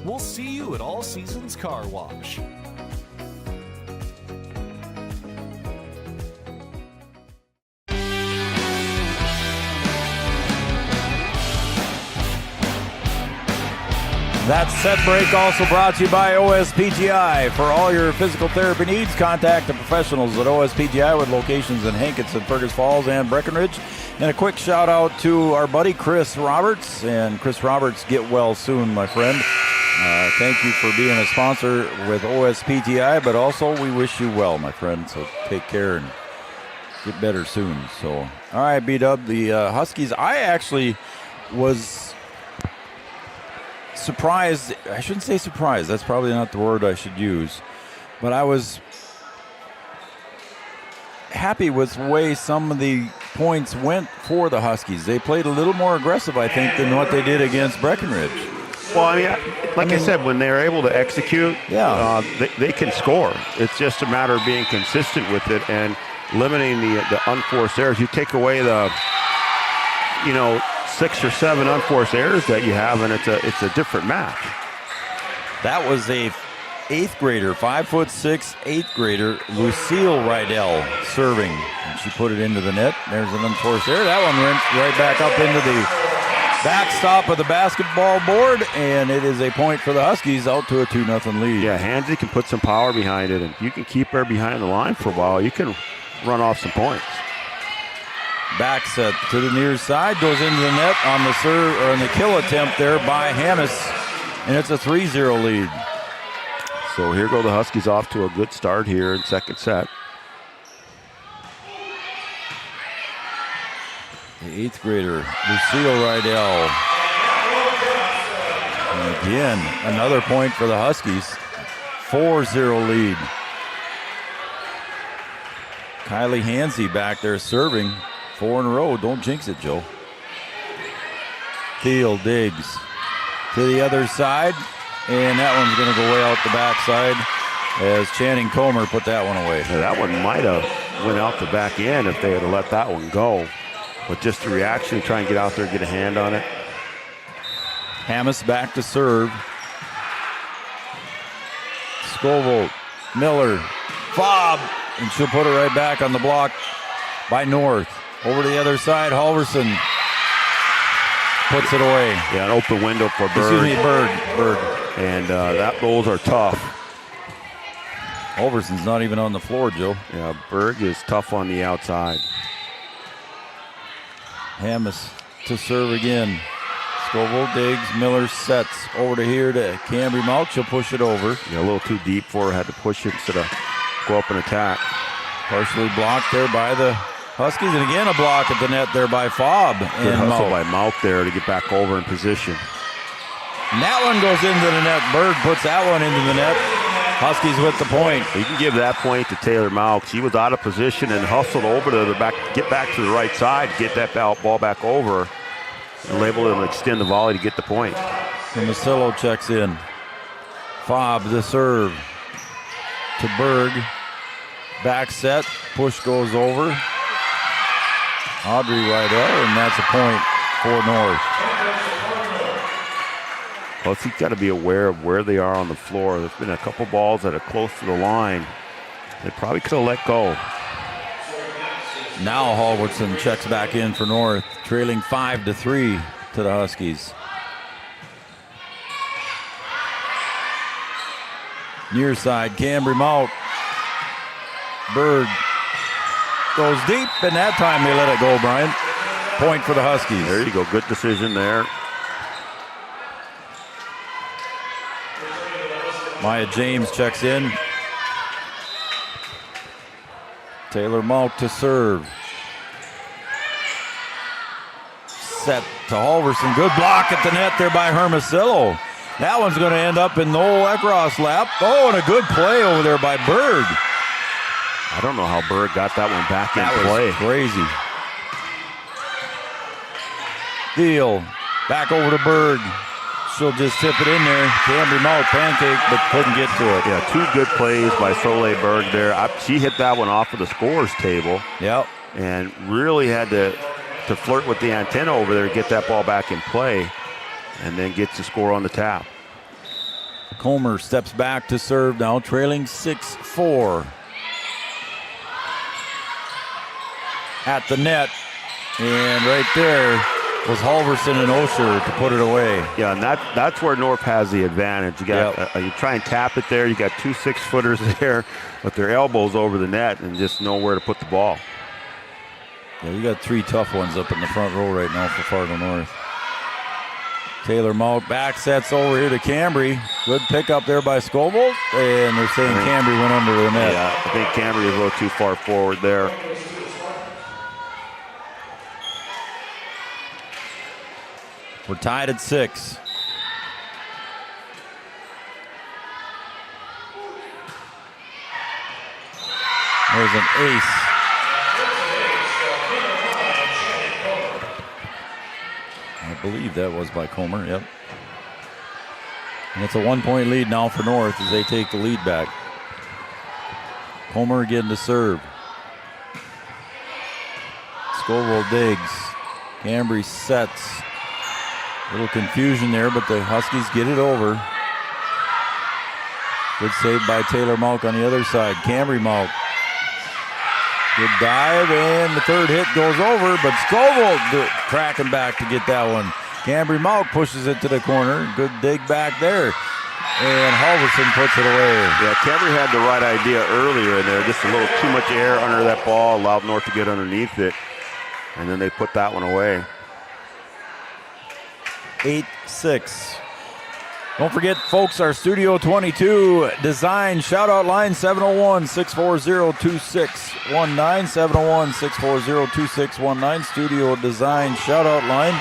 We'll see you at All Seasons Car Wash. That set break also brought to you by OSPTI. For all your physical therapy needs, contact the professionals at OSPTI with locations in Hankinson, Fergus Falls, and Breckenridge. And a quick shout out to our buddy Chris Roberts. And Chris Roberts, get well soon, my friend. Thank you for being a sponsor with OSPTI, but also we wish you well, my friend. So take care and get better soon. So, all right, B-Dub, the Huskies. I actually was surprised. I shouldn't say surprised. That's probably not the word I should use. But I was happy with the way some of the points went for the Huskies. They played a little more aggressive, I think, than what they did against Breckenridge. Well, I said, when they're able to execute, they can score. It's just a matter of being consistent with it and limiting the unforced errors. You take away the 6 or 7 unforced errors that you have, and it's a different match. That was a 8th grader, 5'6", 8th grader, Lucille Rydell serving. And she put it into the net. There's an unforced error. That one went right back up into the backstop of the basketball board, and it is a point for the Huskies, out to a 2-0 lead. Yeah, Hansy can put some power behind it, and if you can keep her behind the line for a while, you can run off some points. Back set to the near side, goes into the net on the serve, or on the kill attempt there by Hammis, and it's a 3-0 lead. So here go the Huskies off to a good start here in second set. The 8th grader, Lucille Rydell. And again, another point for the Huskies. 4-0 lead. Kylie Hansey back there serving. 4 in a row. Don't jinx it, Joe. Thiel digs to the other side. And that one's going to go way out the backside as Channing Comer put that one away. Yeah, that one might have went out the back end if they had let that one go. But just the reaction to try and get out there and get a hand on it. Hammis back to serve. Scoville, Miller, Fob, and she'll put it right back on the block by North. Over to the other side, Halverson puts it away. Yeah, an open window for Berg. Excuse me, Berg. And those are tough. Halverson's not even on the floor, Joe. Yeah, Berg is tough on the outside. Hammis to serve again. Scoville digs, Miller sets over to here to Cambry Mount. She'll push it over. Yeah, a little too deep for her. Had to push it instead of go up and attack. Partially blocked there by the Huskies, and again a block at the net there by Fob. Good hustle by Mount there to get back over in position. And that one goes into the net. Berg puts that one into the net. Huskies with the point. You can give that point to Taylor Mount. She was out of position and hustled over to the back, get back to the right side, get that ball back over, and able to extend the volley to get the point. And Masillo checks in. Fob the serve to Berg. Back set, push goes over. Audrey Rydell, and that's a point for North. Plus, he's got to be aware of where they are on the floor. There's been a couple balls that are close to the line. They probably could have let go. Now Halverson checks back in for North, trailing 5-3 to the Huskies. Near side, Cambry Mount. Berg goes deep, and that time they let it go, Brian. Point for the Huskies. There you go, good decision there. Maya James checks in. Taylor Mount to serve. Set to Halverson. Good block at the net there by Hermosillo. That one's going to end up in Noel Eckroth's lap. Oh, and a good play over there by Berg. I don't know how Berg got that one back in That play. was crazy. Thiel back over to Berg. She'll just tip it in there. Cambry Mount pancake, but couldn't get to it. Yeah, two good plays by Soleil Berg there. She hit that one off of the scorer's table. Yep. And really had to flirt with the antenna over there to get that ball back in play, and then gets the score on the tap. Comer steps back to serve now, trailing 6-4. At the net, and right there was Halverson and Osher to put it away. Yeah, and that's where North has the advantage. You got you try and tap it there. You got two 6-footers there with their elbows over the net and just know where to put the ball. Yeah, you got three tough ones up in the front row right now for Fargo North. Taylor Mount back sets over here to Cambry. Good pickup there by Scoville, and they're saying Cambry went under the net. Yeah, I think Cambry is a little too far forward there. We're tied at 6. There's an ace. I believe that was by Comer, yep. And it's a 1-point lead now for North as they take the lead back. Comer again to serve. Scoville digs. Cambry sets. A little confusion there, but the Huskies get it over. Good save by Taylor Malk on the other side. Cambry Malk. Good dive, and the third hit goes over, but Scoville cracking back to get that one. Cambry Malk pushes it to the corner. Good dig back there. And Halverson puts it away. Yeah, Cambry had the right idea earlier in there. Just a little too much air under that ball, allowed North to get underneath it. And then they put that one away. 8-6. Don't forget, folks, our Studio 22 design shout-out line, 701-640-2619. 701-640-2619. Studio design shout-out line.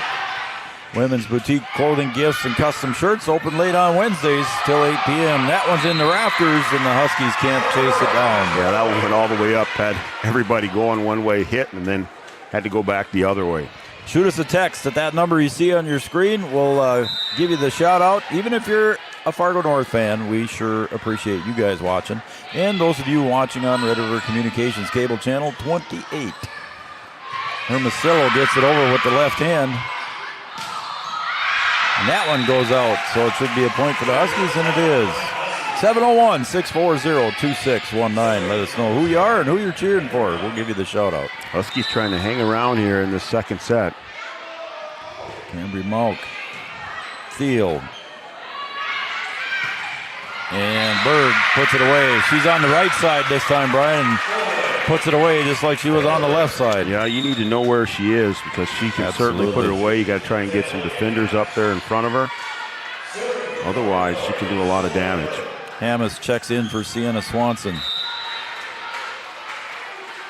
Women's boutique clothing, gifts, and custom shirts open late on Wednesdays till 8 p.m. That one's in the rafters, and the Huskies can't chase it down. Yeah, that one went all the way up, had everybody going one way, hit, and then had to go back the other way. Shoot us a text at that number you see on your screen. We'll give you the shout-out. Even if you're a Fargo North fan, we sure appreciate you guys watching. And those of you watching on Red River Communications Cable Channel 28. Hermosillo gets it over with the left hand. And that one goes out, so it should be a point for the Huskies, and it is. 701-640-2619. Let us know who you are and who you're cheering for. We'll give you the shout-out. Huskies trying to hang around here in the second set. Cambry Malk. Thiel. And Berg puts it away. She's on the right side this time, Brian. Puts it away just like she was on the left side. Yeah, you need to know where she is because she can certainly put it away. You got to try and get some defenders up there in front of her. Otherwise, she can do a lot of damage. Hammes checks in for Sienna Swanson.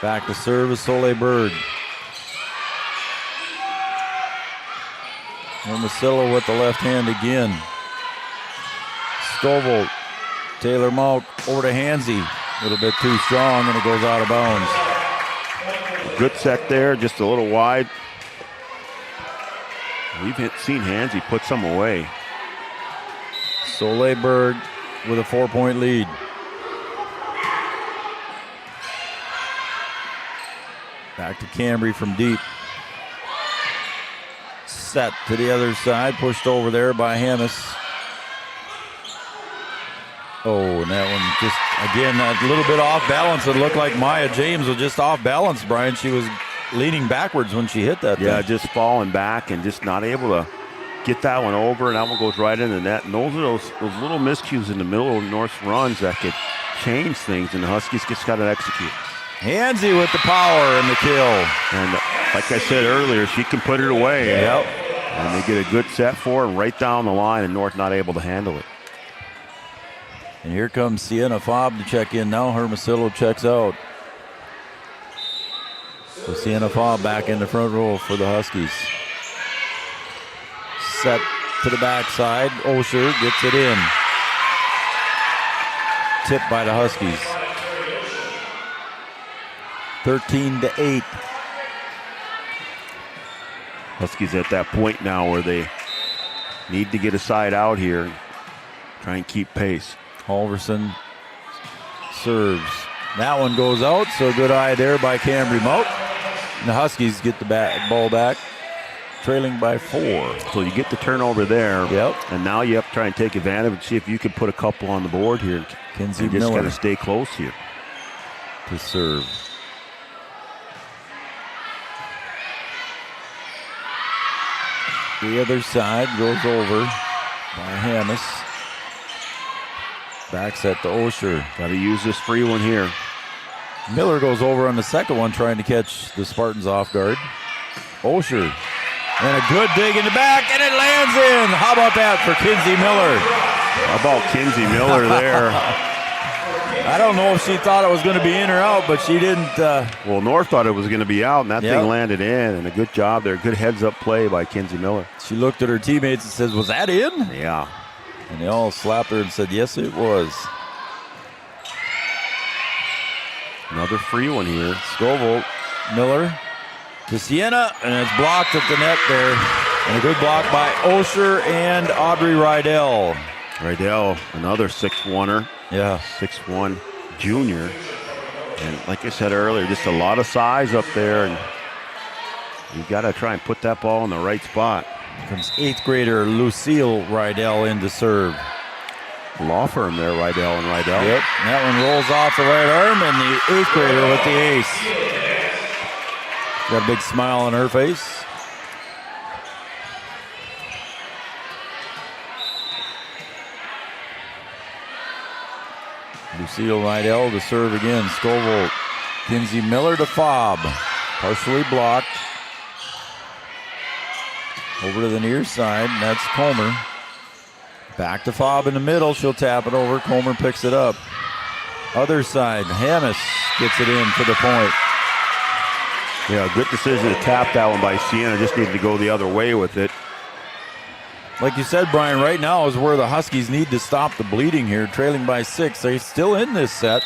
Back to serve is Soleil Berg. Hermosillo with the left hand again. Scoville. Taylor Malk over to Hansey. A little bit too strong, and it goes out of bounds. Good set there, just a little wide. We've seen Hansey put some away. Soleil Berg with a 4-point lead. Back to Cambry from deep. Set to the other side, pushed over there by Hammes. Oh, and that one just, again, a little bit off balance. It looked like Maya James was just off balance, Brian. She was leaning backwards when she hit that thing. Yeah, just falling back and just not able to get that one over, and that one goes right in the net. And those are those little miscues in the middle of North's runs that could change things, and the Huskies just got to execute. Hansey with the power and the kill. And like I said earlier, she can put it away. Yep. And they get a good set for her and right down the line, and North not able to handle it. And here comes Sienna Fobb to check in now. Hermosillo checks out. So Sienna Fobb back in the front row for the Huskies. Set to the backside. Osher gets it in. Tipped by the Huskies. 13-8. Huskies at that point now where they need to get a side out here. Try and keep pace. Halverson serves. That one goes out, so good eye there by Cambry Malk. And the Huskies get the ball back, trailing by 4. So you get the turnover there. Yep. And now you have to try and take advantage and see if you can put a couple on the board here. Kinsey and just Miller got to stay close here. to serve. The other side goes over by Hammes. Back set to Osher. Got to use this free one here. Miller goes over on the second one, trying to catch the Spartans off guard. Osher. And a good dig in the back, and it lands in. How about that for Kinsey Miller? How about Kinsey Miller there? I don't know if she thought it was going to be in or out, but she didn't. Well, North thought it was going to be out, and that thing landed in. And a good job there. Good heads-up play by Kinsey Miller. She looked at her teammates and says, "Was that in?" Yeah. And they all slapped her and said, "Yes, it was." Another free one here. Scoville, Miller to Sienna, and it's blocked at the net there. And a good block by Osher and Audrey Rydell. Rydell, another 6'1"er. Yeah. 6'1" junior. And like I said earlier, just a lot of size up there. And You got to try and put that ball in the right spot. Comes 8th grader Lucille Rydell in to serve. Law firm there, Rydell and Rydell. Yep, that one rolls off the right arm, and the 8th grader with the ace. Got a big smile on her face. Lucille Rydell to serve again. Scoville. Kinsey Miller to fob. Partially blocked. Over to the near side, and that's Comer. Back to fob in the middle. She'll tap it over. Comer picks it up. Other side, Hammis gets it in for the point. Yeah, good decision to tap that one by Sienna. Just needed to go the other way with it. Like you said, Brian, right now is where the Huskies need to stop the bleeding here, trailing by 6. They're still in this set.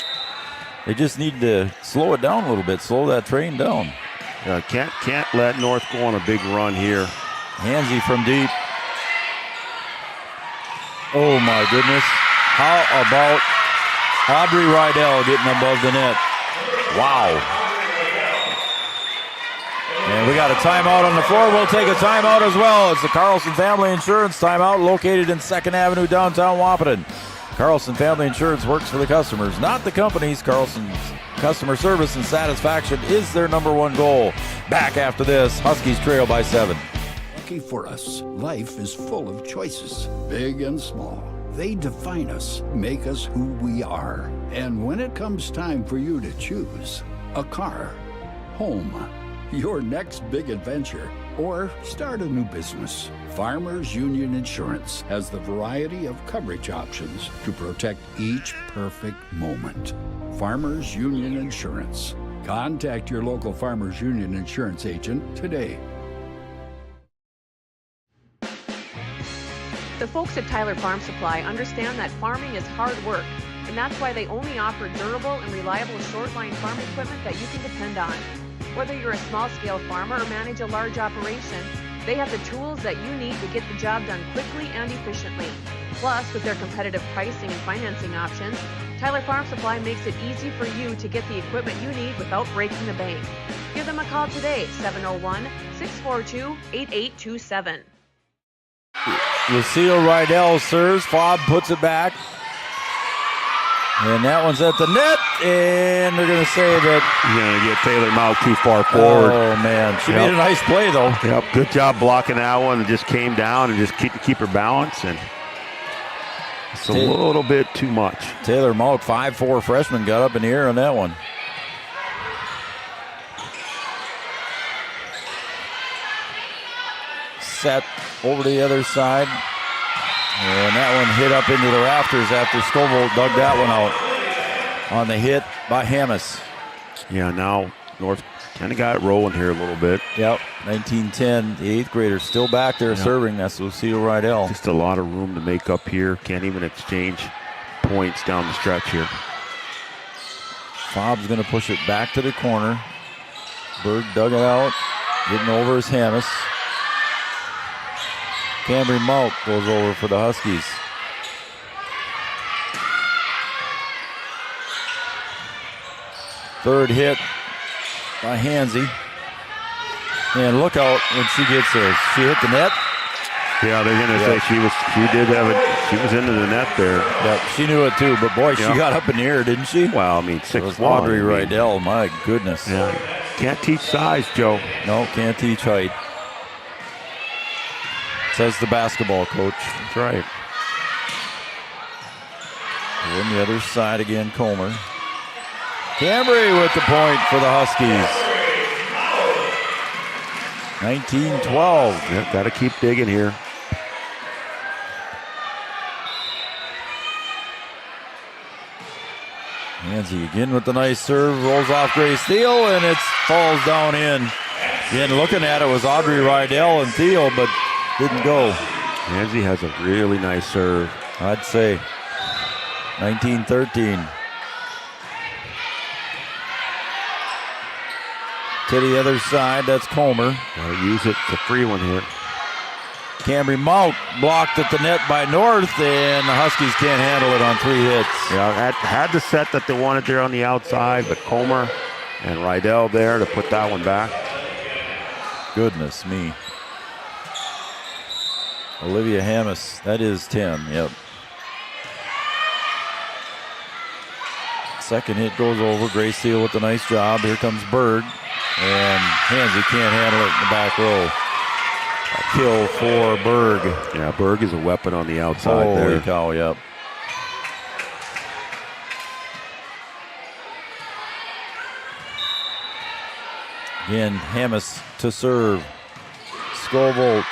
They just need to slow it down a little bit, slow that train down. Yeah, can't let North go on a big run here. Hansy from deep. Oh my goodness. How about Audrey Rydell getting above the net? Wow. And we got a timeout on the floor. We'll take a timeout as well. It's the Carlson Family Insurance timeout located in 2nd Avenue, downtown Wahpeton. Carlson Family Insurance works for the customers, not the companies. Carlson's customer service and satisfaction is their #1 goal. Back after this, Huskies trail by 7. Lucky for us, life is full of choices, big and small. They define us, make us who we are. And when it comes time for you to choose a car, home, your next big adventure, or start a new business, Farmers Union Insurance has the variety of coverage options to protect each perfect moment. Farmers Union Insurance. Contact your local Farmers Union Insurance agent today. The folks at Tyler Farm Supply understand that farming is hard work, and that's why they only offer durable and reliable short-line farm equipment that you can depend on. Whether you're a small-scale farmer or manage a large operation, they have the tools that you need to get the job done quickly and efficiently. Plus, with their competitive pricing and financing options, Tyler Farm Supply makes it easy for you to get the equipment you need without breaking the bank. Give them a call today, 701-642-8827. Lucille Rydell serves. Fob puts it back. And that one's at the net. And they're going to say that you're going to get Taylor Mount too far forward. Oh, man. She made a nice play, though. Yep. Good job blocking that one. And just came down and just keep her balance. And it's a little bit too much. Taylor Mount, 5'4" freshman, got up in the air on that one. Set over to the other side. And that one hit up into the rafters after Scoville dug that one out on the hit by Hammis. Yeah, now North kind of got it rolling here a little bit. Yep, 19-10. The 8th grader still back there serving. That's Lucille Rydell. Just a lot of room to make up here. Can't even exchange points down the stretch here. Fob's going to push it back to the corner. Berg dug it out. Getting over is Hammis. Cambry Malt goes over for the Huskies. Third hit by Hansy. And look out when she gets there. She hit the net. Yeah, they're going to say she did have it. She was into the net there. Yep, she knew it too. But boy, she got up in the air, didn't she? Well, I mean, 6'1". Audrey Rydell, my goodness. Yeah. Can't teach size, Joe. No, can't teach height. Says the basketball coach. That's right. On the other side again, Comer. Cambry with the point for the Huskies. 19-12. Yep, got to keep digging here. Hansy again with the nice serve. Rolls off Grace Thiel, and it falls down in. Again, looking at it was Audrey Rydell and Thiel, but didn't go. Hansy has a really nice serve. I'd say 19-13. To the other side, that's Comer. Gotta use it. It's a free one here. Cambry Mount blocked at the net by North, and the Huskies can't handle it on 3 hits. Yeah, had the set that they wanted there on the outside, but Comer and Rydell there to put that one back. Goodness me. Olivia Hammes, that is 10, yep. Second hit goes over. Grace Steele with a nice job. Here comes Berg. And Hansey can't handle it in the back row. A kill for Berg. Yeah, Berg is a weapon on the outside there. Holy cow, yep. Again, Hammes to serve. Scoville,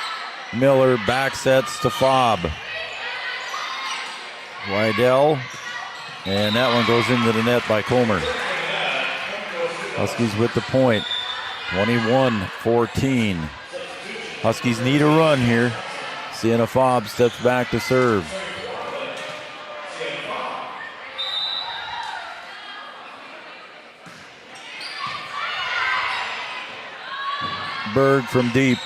Miller, back sets to Fobb. Wydell, and that one goes into the net by Comer. Huskies with the point, 21-14. Huskies need a run here. Sienna Fobb steps back to serve. Berg from deep.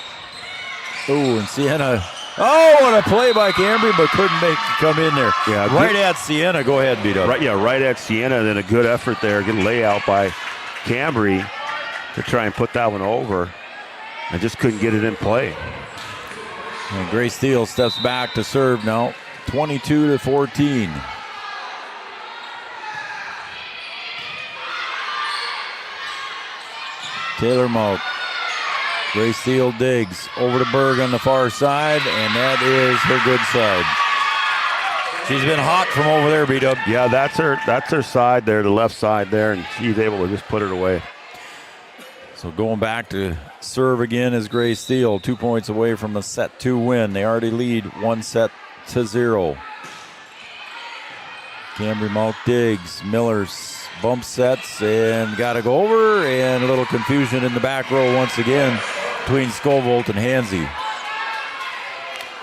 Oh, and Sienna. Oh, what a play by Cambry, but couldn't make it come in there. Yeah, right at Sienna. Go ahead, beat up. Right at Sienna. Then a good effort there. Good layout by Cambry to try and put that one over. I just couldn't get it in play. And Grace Steele steps back to serve now. 22-14. Taylor Malk. Grace Steele digs over to Berg on the far side, and that is her good side. She's been hot from over there, B-Dub. Yeah, that's her side there, the left side there, and she's able to just put it away. So going back to serve again is Grace Steele, 2 points away from a set 2 win. They already lead 1-0. Cambry Malk digs. Miller's bump sets and got to go over, and a little confusion in the back row once again between Scoville and Hansey.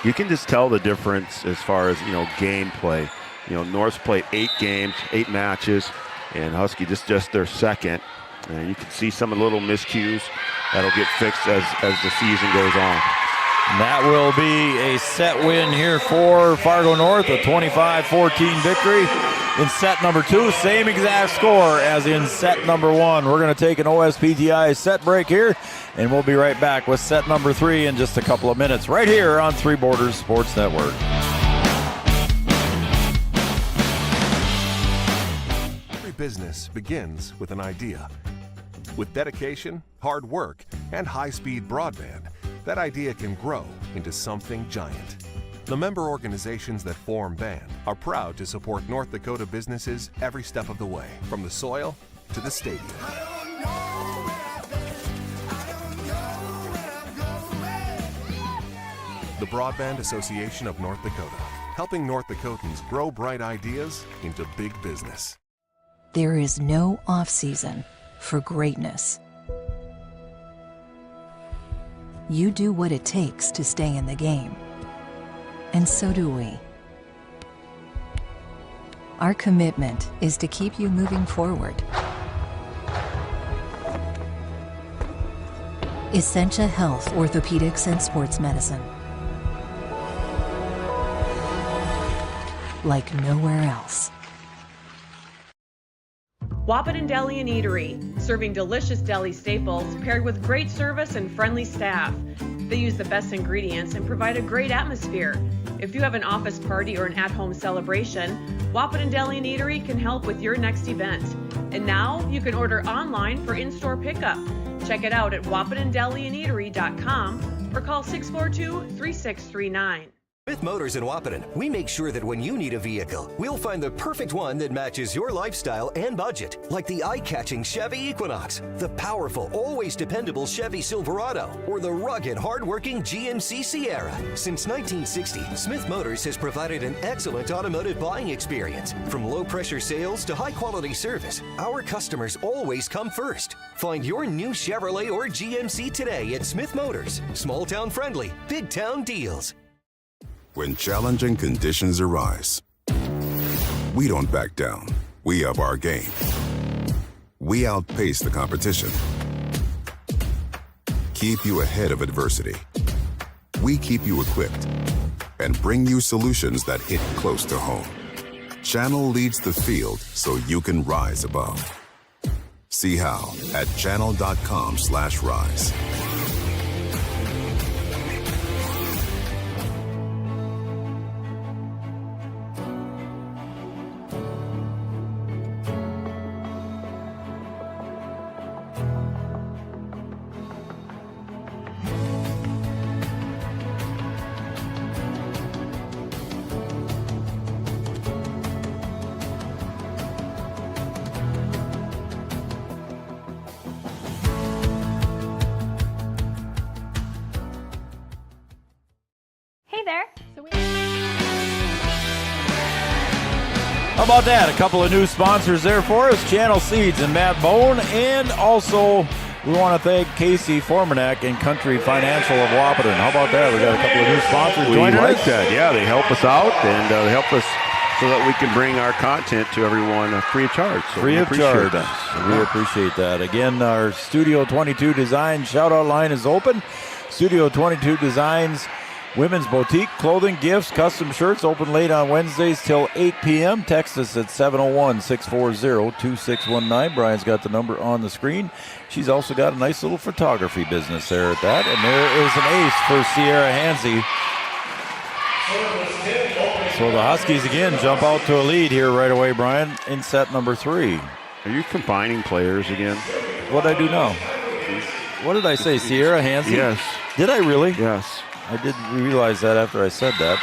You can just tell the difference as far as, gameplay. North's played 8 games, 8 matches, and Husky just their second. And you can see some of the little miscues that'll get fixed as the season goes on. And that will be a set win here for Fargo North, a 25-14 victory in set number 2. Same exact score as in set number 1. We're going to take an OSPTI set break here, and we'll be right back with set number 3 in just a couple of minutes, right here on Three Borders Sports Network. Every business begins with an idea. With dedication, hard work, and high-speed broadband, that idea can grow into something giant. The member organizations that form BAND are proud to support North Dakota businesses every step of the way, from the soil to the stadium. The Broadband Association of North Dakota, helping North Dakotans grow bright ideas into big business. There is no off-season for greatness. You do what it takes to stay in the game. And so do we. Our commitment is to keep you moving forward. Essentia Health Orthopedics and Sports Medicine. Like nowhere else. Wahpeton Deli and Eatery, serving delicious deli staples paired with great service and friendly staff. They use the best ingredients and provide a great atmosphere. If you have an office party or an at-home celebration, Wahpeton Deli and Eatery can help with your next event. And now you can order online for in-store pickup. Check it out at wahpetondeliandeatery.com or call 642-3639. With Motors in Wahpeton, we make sure that when you need a vehicle, we'll find the perfect one that matches your lifestyle and budget. Like the eye-catching Chevy Equinox, the powerful, always dependable Chevy Silverado, or the rugged, hard-working GMC Sierra. Since 1960, Smith Motors has provided an excellent automotive buying experience. From low-pressure sales to high-quality service, our customers always come first. Find your new Chevrolet or GMC today at Smith Motors. Small-town friendly, big-town deals. When challenging conditions arise, we don't back down. We up our game. We outpace the competition. Keep you ahead of adversity. We keep you equipped and bring you solutions that hit close to home. Channel leads the field so you can rise above. See how at channel.com/rise. there. How about that? A couple of new sponsors there for us, Channel Seeds and Matt Bone, and also we want to thank Casey Formanek and Country Financial of Wahpeton. How about that? We got a couple of new sponsors joining us. That. Yeah, they help us out and they help us so that we can bring our content to everyone free of charge. So free of charge. That. We appreciate that. Again, our Studio 22 Design shout-out line is open. Studio 22 Designs, women's boutique, clothing, gifts, custom shirts, open late on Wednesdays till 8 p.m. Text us at 701-640-2619. Brian's got the number on the screen. She's also got a nice little photography business there at that. And there is an ace for Sierra Hansey. So the Huskies again jump out to a lead here right away, Brian, in set number 3. Are you combining players again? What did I do now? What did I say, Sierra Hansey? Yes. Did I really? Yes. I did realize that after I said that.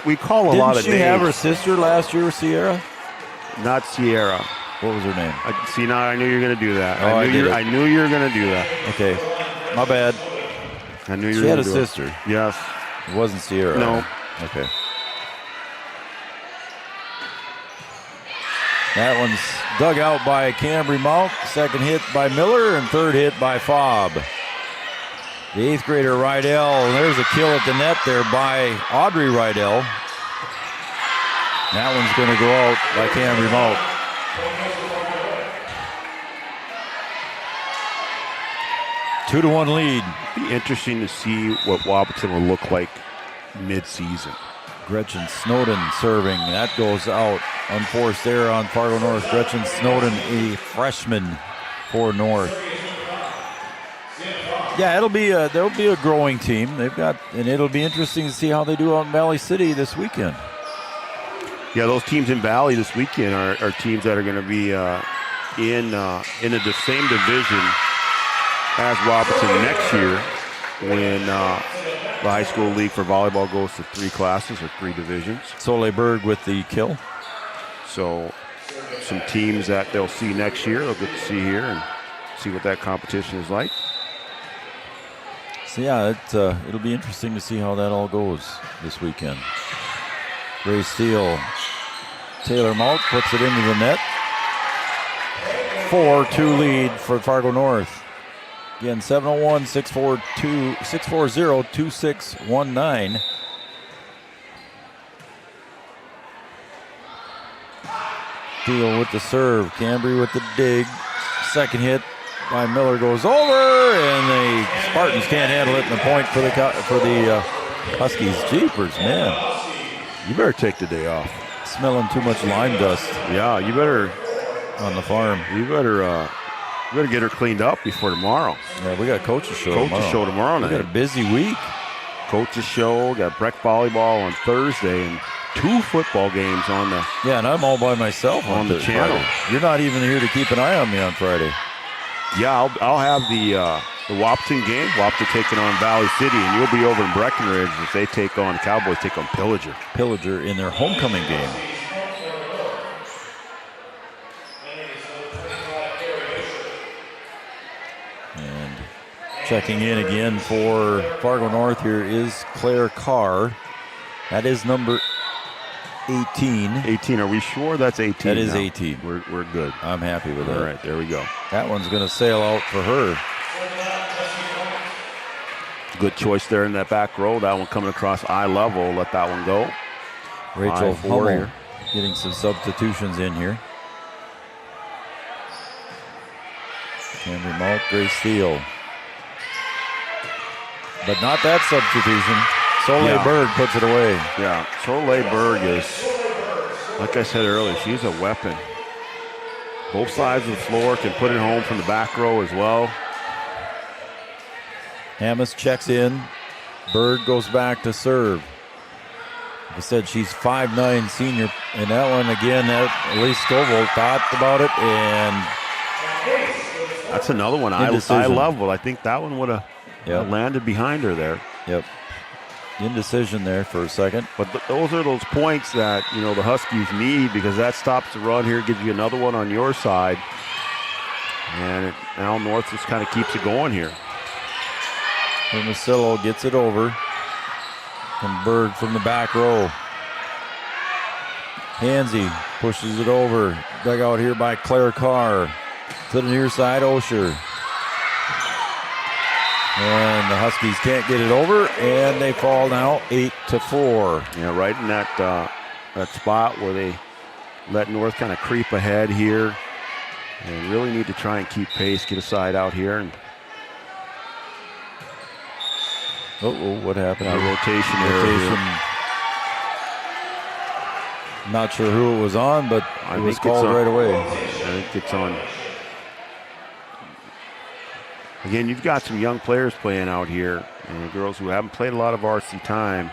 We call a lot of names. Didn't she have her sister last year, Sierra? Not Sierra. What was her name? See, now I knew you were going to do that. Oh, I knew you were going to do that. Okay. My bad. I knew you She were had going to a do sister. It. Yes. It wasn't Sierra. No. Okay. That one's dug out by Cambry Mount. Second hit by Miller and third hit by Fobb. The 8th grader Rydell. There's a kill at the net there by Audrey Rydell. That one's going to go out by Cambry Mount. Two to 1 lead. Be interesting to see what Wahpeton will look like mid-season. Gretchen Snowden serving. That goes out unforced there on Fargo North. Gretchen Snowden, a freshman for North. Yeah, there'll be a growing team. And it'll be interesting to see how they do out in Valley City this weekend. Yeah, those teams in Valley this weekend are teams that are going to be in the same division as Wahpeton next year when the high school league for volleyball goes to 3 classes or 3 divisions. Soleberg with the kill. So some teams that they'll see next year, they'll get to see here and see what that competition is like. So yeah, it'll be interesting to see how that all goes this weekend. Ray Steele, Taylor Malt puts it into the net. 4-2 lead for Fargo North. Again, 701-640-2619. Steele with the serve. Cambry with the dig. Second hit by Miller goes over, and the Spartans can't handle it. And the point for the Huskies. Jeepers, man. You better take the day off. Smelling too much lime dust. Yeah, you better on the farm. You better get her cleaned up before tomorrow. Yeah, we got coach's show tomorrow night. We got a busy week. Coach's show, got Breck volleyball on Thursday, and 2 football games on the. Yeah, and I'm all by myself on the channel. Friday. You're not even here to keep an eye on me on Friday. Yeah, I'll have the Wahpeton game. Wahpeton taking on Valley City, and you'll be over in Breckenridge as they take on Cowboys take on Pillager. Pillager in their homecoming game. And checking in again for Fargo North here is Claire Carr. That is number 18. 18. Are we sure that's 18? That is now? 18. We're good. I'm happy with that. All right, there we go. That one's going to sail out for her. Good choice there in that back row. That one coming across eye level. Let that one go. Rachel Hummel getting some substitutions in here. Cambry Malt, Grace Steele. But not that substitution. Soleil Berg puts it away. Yeah, Soleil Berg is, like I said earlier, she's a weapon. Both sides of the floor, can put it home from the back row as well. Hammes checks in. Berg goes back to serve. Like I said, she's 5'9" senior. And that one, again, Elise Stovall thought about it. And that's another one I love. Well, I think that one would have landed behind her there. Yep. Indecision there for a second. But those are those points that, the Huskies need, because that stops the run here, gives you another one on your side. And now North just kind of keeps it going here. Hermosillo gets it over. And Berg from the back row. Hansey pushes it over. Dug out here by Claire Carr. To the near side, Osher. And the Huskies can't get it over, and they fall now 8-4. Yeah, right in that spot where they let North kind of creep ahead here. And really need to try and keep pace, get a side out here. And what happened? Rotation error. Not sure who it was on, but it was called right away. I think it's on. Again, you've got some young players playing out here, and girls who haven't played a lot of varsity time.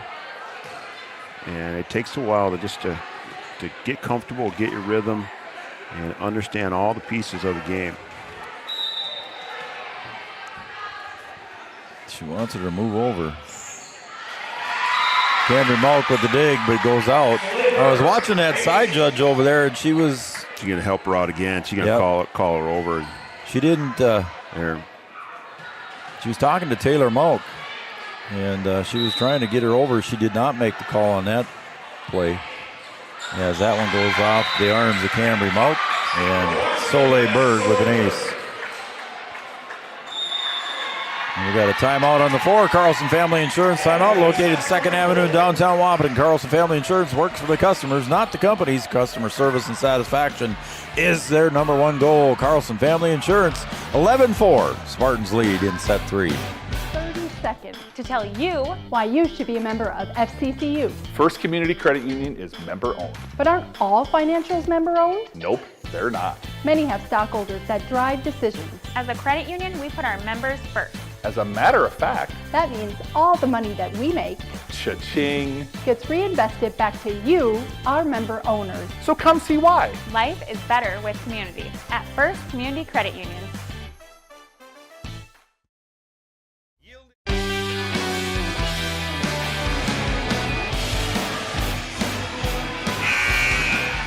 And it takes a while to get comfortable, get your rhythm, and understand all the pieces of the game. She wants her to move over. Cambry Malk with the dig, but goes out. I was watching that side judge over there, and she's going to help her out again. She's going to call her over. She didn't. She was talking to Taylor Malk, and she was trying to get her over. She did not make the call on that play. As that one goes off the arms of Cambry Malk, and Soleil Berg with an ace. And we got a timeout on the floor. Carlson Family Insurance timeout, located 2nd Avenue in downtown Wahpeton. Carlson Family Insurance works for the customers, not the companies. Customer service and satisfaction is their number one goal. Carlson Family Insurance, 11-4. Spartans lead in set 3. 30 seconds to tell you why you should be a member of FCCU. First Community Credit Union is member-owned. But aren't all financials member-owned? Nope, they're not. Many have stockholders that drive decisions. As a credit union, we put our members first. As a matter of fact, that means all the money that we make, cha-ching, gets reinvested back to you, our member owners. So come see why. Life is better with community at First Community Credit Union.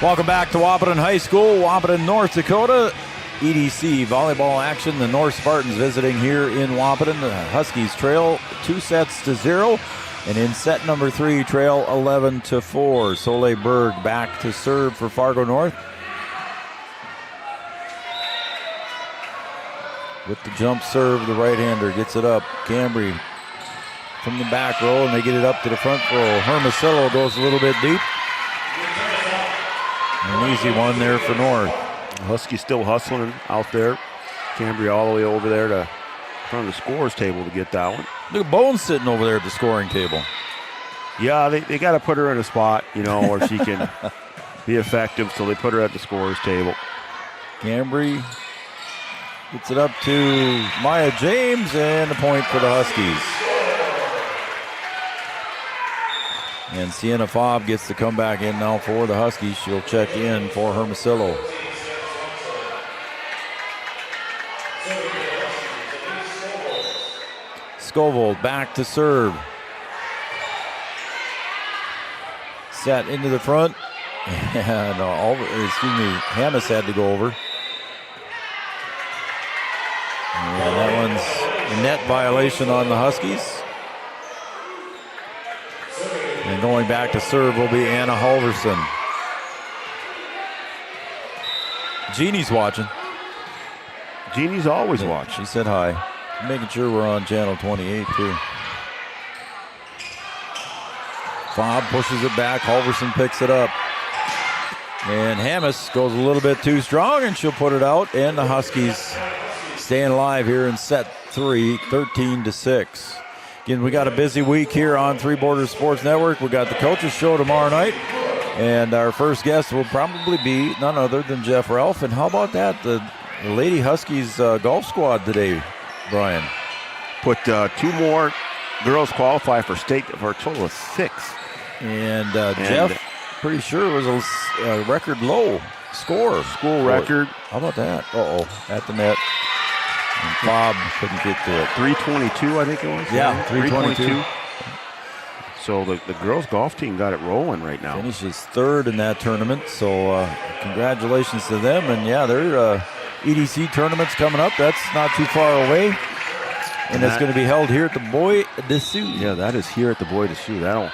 Welcome back to Wahpeton High School, Wahpeton, North Dakota. EDC volleyball action. The North Spartans visiting here in Wahpeton. The Huskies trail 2-0, and in set number 3 trail 11-4. Soleil Berg back to serve for Fargo North. With the jump serve, the right-hander gets it up. Cambry from the back row, and they get it up to the front row. Hermosillo goes a little bit deep. An easy one there for North. Huskies still hustling out there. Cambry all the way over there to front of the scorer's table to get that one. Look at Bones sitting over there at the scoring table. Yeah, they got to put her in a spot, where she can be effective, so they put her at the scorer's table. Cambry gets it up to Maya James, and a point for the Huskies. And Sienna Fobb gets to come back in now for the Huskies. She'll check in for Hermosillo. Scovold back to serve. Set into the front. And Hammis had to go over. And that one's a net violation on the Huskies. And going back to serve will be Anna Halverson. Jeannie's watching. Jeannie's always watching. She said hi. Making sure we're on channel 28 too. Fobb pushes it back. Halverson picks it up. And Hammis goes a little bit too strong, and she'll put it out. And the Huskies staying alive here in set 3, 13-6. Again, we got a busy week here on Three Borders Sports Network. We got the Coaches Show tomorrow night. And our first guest will probably be none other than Jeff Ralph. And how about that? The Lady Huskies golf squad today, Brian. Put 2 more girls qualify for state for a total of 6. And Jeff, pretty sure it was a record low score. School record. How about that? At the net. And Bob couldn't get to it. 322, I think it was. Yeah, 322. So the girls golf team got it rolling right now. Finishes 3rd in that tournament. So congratulations to them. And yeah, their EDC tournament's coming up. That's not too far away. And it's going to be held here at the Bois de Sioux. Yeah, that is here at the Bois de Sioux. That'll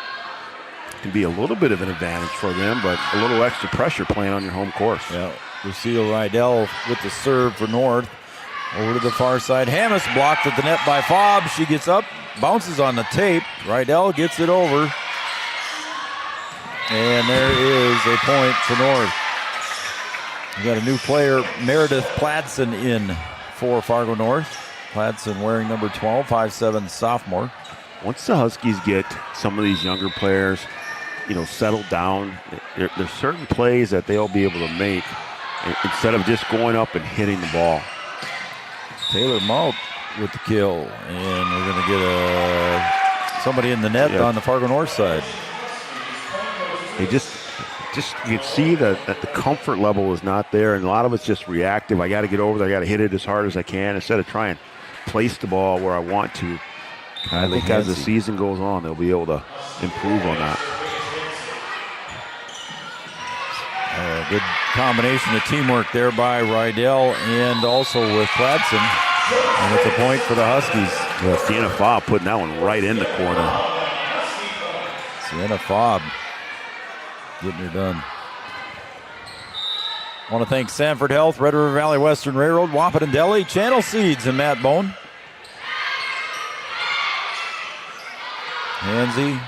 can be a little bit of an advantage for them, but a little extra pressure playing on your home course. Yeah, Lucille Rydell with the serve for North. Over to the far side. Hammis blocked at the net by Fobb. She gets up, bounces on the tape. Rydell gets it over. And there is a point for North. We got a new player, Meredith Pladsen, in for Fargo North. Pladsen wearing number 12, 5'7" sophomore. Once the Huskies get some of these younger players, settled down, there's certain plays that they'll be able to make instead of just going up and hitting the ball. Taylor Malt with the kill, and we're going to get somebody in the net on the Fargo North side. They just you can see that the comfort level is not there, and a lot of it's just reactive. I got to get over there. I got to hit it as hard as I can instead of trying to place the ball where I want to. I think as the season goes on, they'll be able to improve on that. Good combination of teamwork there by Rydell and also with Pladsen. And it's a point for the Huskies. Yeah, Sienna Fobb putting that one right in the corner. Sienna Fobb getting her done. I want to thank Sanford Health, Red River Valley Western Railroad, Wahpeton Deli, Channel Seeds, and Matt Bone. Hansey,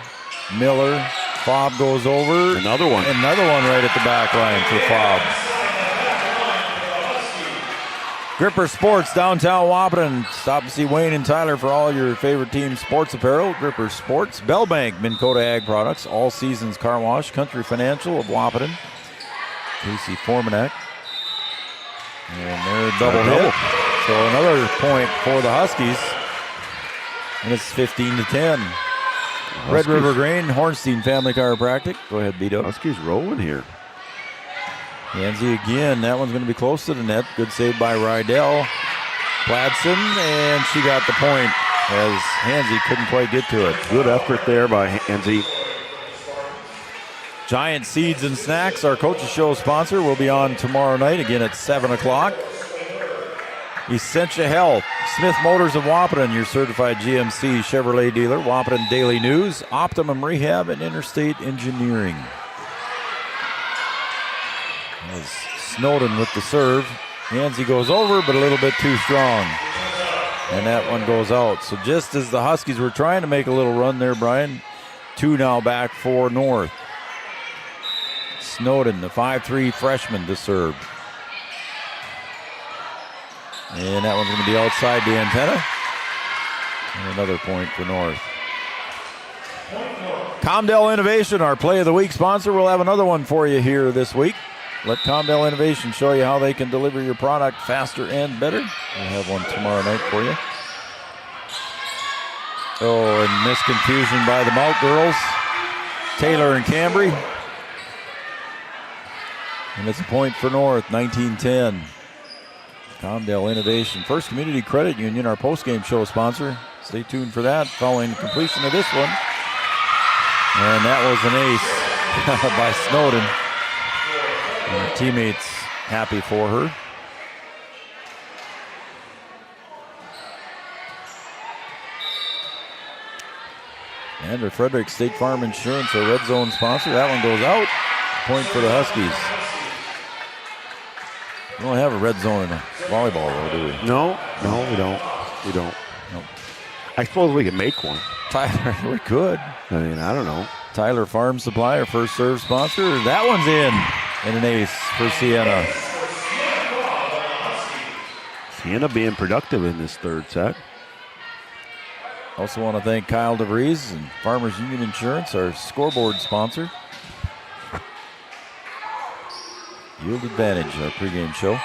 Miller, Fobb goes over. Another one. Another one right at the back line for Fobb. Gripper Sports, downtown Wahpeton. Stop and see Wayne and Tyler for all your favorite team sports apparel. Gripper Sports, Bell Bank, Minn Kota Ag Products, All Seasons Car Wash, Country Financial of Wahpeton, Casey Formanek. And they're double hit. So another point for the Huskies. And it's 15-10. Red River Grain, Hornstein Family Chiropractic. Go ahead, Beto. Huskies rolling here. Hansey again. That one's going to be close to the net. Good save by Rydell. Pladsen, and she got the point as Hansey couldn't quite get to it. Good effort there by Hansey. Giant Seeds and Snacks, our Coaches Show sponsor, will be on tomorrow night again at 7 o'clock. Essentia Health, Smith Motors of Wahpeton, your certified GMC Chevrolet dealer. Wahpeton Daily News, Optimum Rehab, and Interstate Engineering. As Snowden with the serve. Hansey goes over, but a little bit too strong. And that one goes out. So just as the Huskies were trying to make a little run there, Brian, 2 now back for North. Snowden, the 5'3" freshman, to serve. And that one's going to be outside the antenna. And another point for North. Comdell Innovation, our Play of the Week sponsor. We'll have another one for you here this week. Let Comdell Innovation show you how they can deliver your product faster and better. We'll have one tomorrow night for you. Oh, and misconfusion by the Malt girls. Taylor and Cambry. And it's a point for North, 19-10. Comdell Innovation, First Community Credit Union, our postgame show sponsor. Stay tuned for that following completion of this one. And that was an ace by Snowden. And her teammates happy for her. And the Frederick State Farm Insurance, our red zone sponsor. That one goes out. Point for the Huskies. We don't have a red zone in volleyball, though, do we? No, we don't. We don't. Nope. I suppose we could make one. Tyler, we could. I mean, I don't know. Tyler Farm Supply, our first serve sponsor. That one's in. And an ace for Sienna. Sienna being productive in this third set. Also want to thank Kyle DeVries and Farmers Union Insurance, our scoreboard sponsor. Yield Advantage, our pregame show.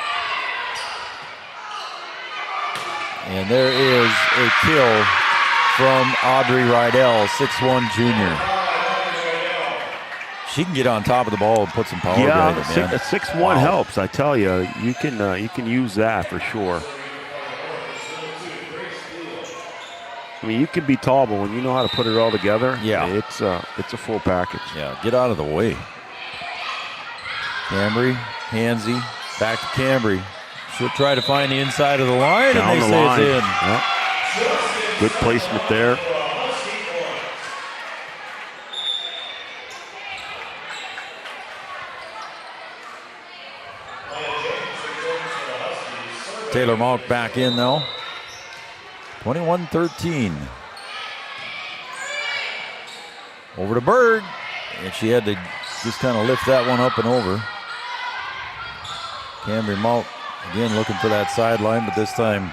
And there is a kill from Audrey Rydell, 6'1" junior. She can get on top of the ball and put some power behind it, man. 6'1" helps, I tell you. You can use that for sure. I mean, you can be tall, but when you know how to put it all together, it's a full package. Yeah, get out of the way. Cambry, Hansey, back to Cambry. She'll try to find the inside of the line, Down and they the say line. it's in. Yep. Good placement there. Taylor Malk back in though. 21-13. Over to Berg, and she had to just kind of lift that one up and over. Cambry Malk again looking for that sideline, but this time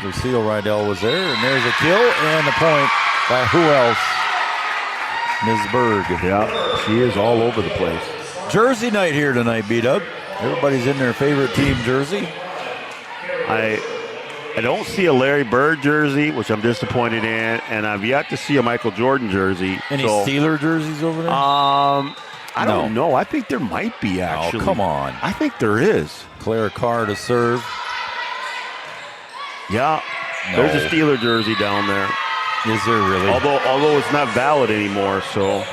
Lucille Rydell was there, and there's a kill and the point by who else? Ms. Berg. Yeah, she is all over the place. Jersey night here tonight, B-Dub. Everybody's in their favorite team jersey. I don't see a Larry Bird jersey, which I'm disappointed in, and I've yet to see a Michael Jordan jersey. Any Steeler jerseys over there? I don't know. I think there might be, actually. Oh, come on. I think there is. Claire Carr to serve. Yeah. No. There's a Steeler jersey down there. Is there really? Although it's not valid anymore, so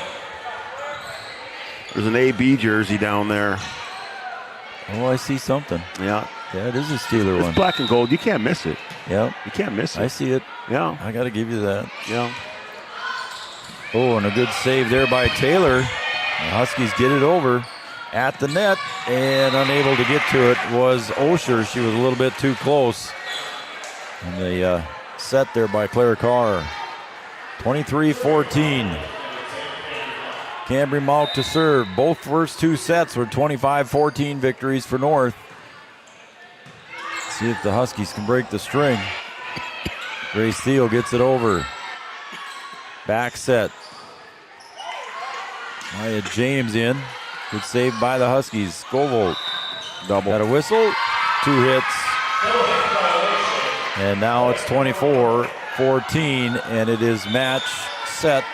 there's an AB jersey down there. Oh, I see something. Yeah. Yeah, it is a Steeler one. It's black and gold. You can't miss it. Yeah. You can't miss it. I see it. Yeah. I got to give you that. Yeah. Oh, and a good save there by Taylor. The Huskies get it over at the net, and unable to get to it was Osher. She was a little bit too close. And the set there by Claire Carr. 23-14. Cambry Malk to serve. Both first two sets were 25-14 victories for North. See if the Huskies can break the string. Grace Thiel gets it over. Back set. Maya James in. Good save by the Huskies. Scovold. Double. Got a whistle. 2 hits. And now it's 24-14, and it is set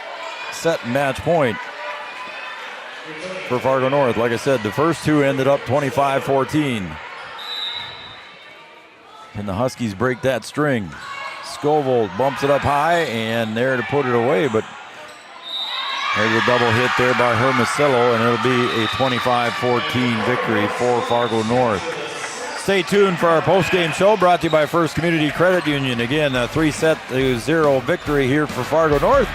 match point for Fargo North. Like I said, the first two ended up 25-14. And the Huskies break that string. Scovold bumps it up high, and there to put it away, but there's a double hit there by Hermosillo, and it'll be a 25-14 victory for Fargo North. Stay tuned for our post-game show brought to you by First Community Credit Union. Again, a 3-0 victory here for Fargo North.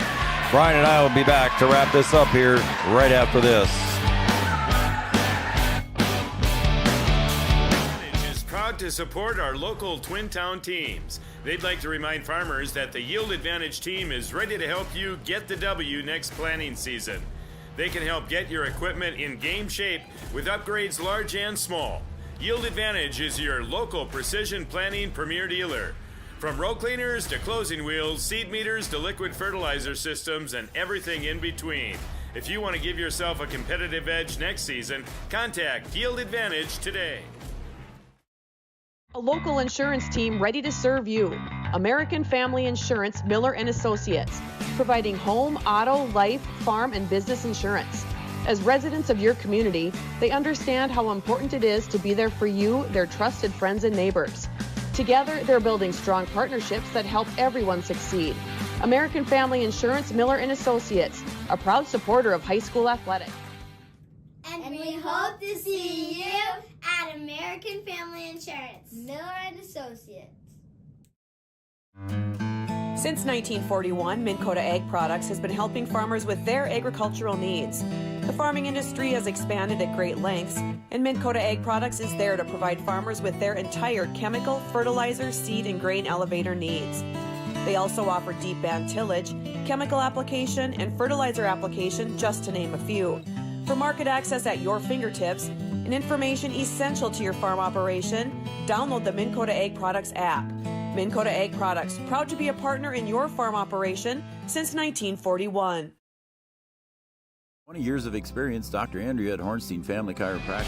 Brian and I will be back to wrap this up here right after this. To support our local Twin Town teams. They'd like to remind farmers that the Yield Advantage team is ready to help you get the W next planting season. They can help get your equipment in game shape with upgrades large and small. Yield Advantage is your local precision planting premier dealer. From row cleaners to closing wheels, seed meters to liquid fertilizer systems, and everything in between. If you want to give yourself a competitive edge next season, contact Yield Advantage today. A local insurance team ready to serve you. American Family Insurance, Miller & Associates, providing home, auto, life, farm, and business insurance. As residents of your community, they understand how important it is to be there for you, their trusted friends and neighbors. Together, they're building strong partnerships that help everyone succeed. American Family Insurance, Miller & Associates, a proud supporter of high school athletics. And we hope to see you at American Family Insurance, Miller & Associates. Since 1941, Minn Kota Ag Products has been helping farmers with their agricultural needs. The farming industry has expanded at great lengths, and Minn Kota Ag Products is there to provide farmers with their entire chemical, fertilizer, seed, and grain elevator needs. They also offer deep band tillage, chemical application, and fertilizer application, just to name a few. For market access at your fingertips and information essential to your farm operation, download the Minn Kota Ag Products app. Minn Kota Ag Products, proud to be a partner in your farm operation since 1941. 20 years of experience, Dr. Andrea at Hornstein Family Chiropractic.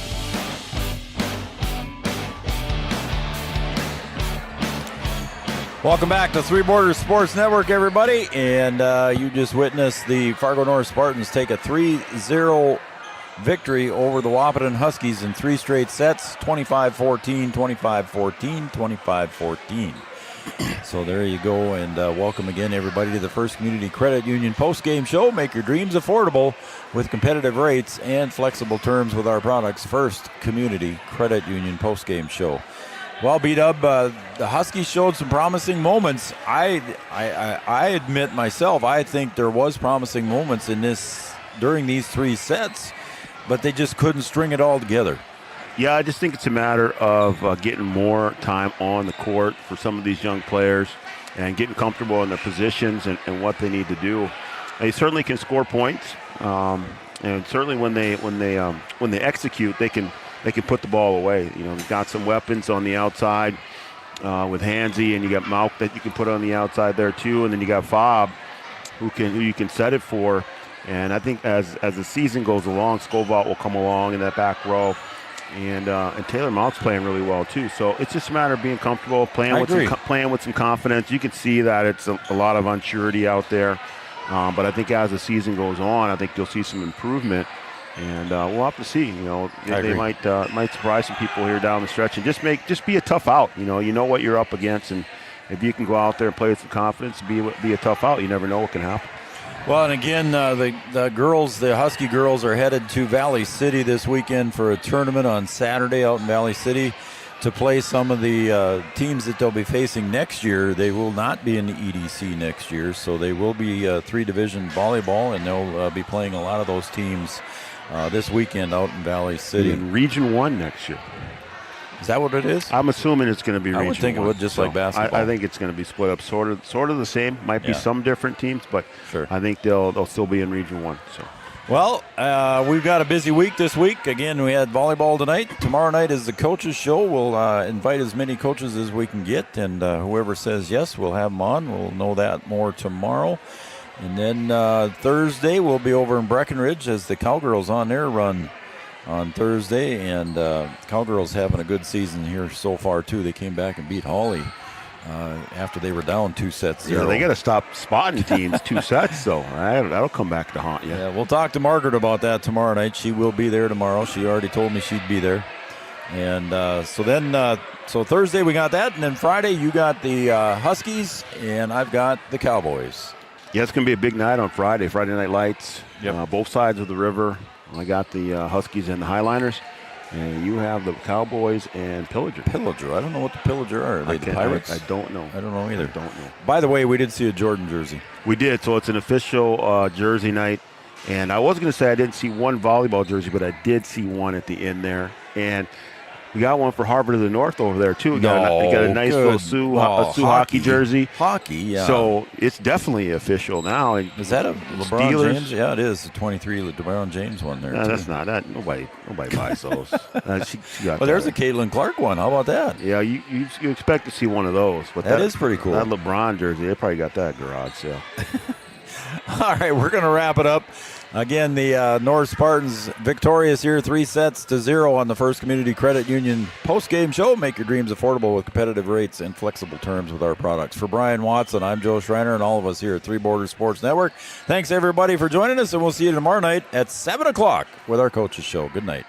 Welcome back to Three Borders Sports Network, everybody. And you just witnessed the Fargo North Spartans take a 3-0 victory over the Wahpeton Huskies in 3 straight sets, 25-14, 25-14, 25-14. So there you go, and welcome again, everybody, to the First Community Credit Union post-game show. Make your dreams affordable with competitive rates and flexible terms with our products. First Community Credit Union post-game show. Well, B-Dub, the Huskies showed some promising moments. I admit myself, I think there was promising moments during these 3 sets, but they just couldn't string it all together. Yeah, I just think it's a matter of getting more time on the court for some of these young players and getting comfortable in their positions and what they need to do. They certainly can score points, and certainly when they execute, they can put the ball away. They've got some weapons on the outside with Hansy, and you got Malk that you can put on the outside there too, and then you got Fob who you can set it for. And I think as the season goes along, Skovalt will come along in that back row, and Taylor Malk's playing really well too. So it's just a matter of being comfortable, playing with some confidence. You can see that it's a lot of unsurety out there, but I think as the season goes on, I think you'll see some improvement. And we'll have to see. They might surprise some people here down the stretch, and just be a tough out. You know what you're up against, and if you can go out there and play with some confidence, be a tough out. You never know what can happen. Well, and again, the Husky girls are headed to Valley City this weekend for a tournament on Saturday out in Valley City to play some of the teams that they'll be facing next year. They will not be in the EDC next year, so they will be 3-division volleyball, and they'll be playing a lot of those teams this weekend out in Valley City. In Region 1 next year. Is that what it is? I'm assuming it's going to be Region 1. I would think it would, just like basketball. I think it's going to be split up sort of the same. Might be some different teams, but sure. I think they'll still be in Region 1. So. Well, we've got a busy week this week. Again, we had volleyball tonight. Tomorrow night is the coaches' show. We'll invite as many coaches as we can get, and whoever says yes, we'll have them on. We'll know that more tomorrow. And then Thursday, we'll be over in Breckenridge as the Cowgirls on their run on Thursday. And Cowgirls having a good season here so far, too. They came back and beat Hawley after they were down 2-0. Yeah, they got to stop spotting teams 2 sets, though. That'll come back to haunt you. Yeah, we'll talk to Margaret about that tomorrow night. She will be there tomorrow. She already told me she'd be there. And so Thursday we got that. And then Friday you got the Huskies, and I've got the Cowboys. Yeah, it's going to be a big night on Friday. Friday Night Lights, both sides of the river. I got the Huskies and the Highliners, and you have the Cowboys and Pillager. Pillager. I don't know what the Pillager are. Are they the Pirates? I don't know. I don't know either. I don't know. By the way, we did see a Jordan jersey. We did, so it's an official jersey night. And I was going to say I didn't see one volleyball jersey, but I did see one at the end there. And we got one for Harvard of the North over there, too. We got a nice little Sioux hockey jersey. Hockey, yeah. So it's definitely official now. Is that a LeBron James? Yeah, it is. The 23 LeBron James one there. No, that's not. Nobody buys those. Well, there's a Caitlin Clark one. How about that? Yeah, you expect to see one of those. But that is pretty cool. That LeBron jersey, they probably got that garage sale. All right, we're going to wrap it up. Again, the North Spartans victorious here 3-0 on the First Community Credit Union post-game show. Make your dreams affordable with competitive rates and flexible terms with our products. For Brian Watson, I'm Joe Schreiner, and all of us here at Three Borders Sports Network. Thanks, everybody, for joining us, and we'll see you tomorrow night at 7 o'clock with our Coaches Show. Good night.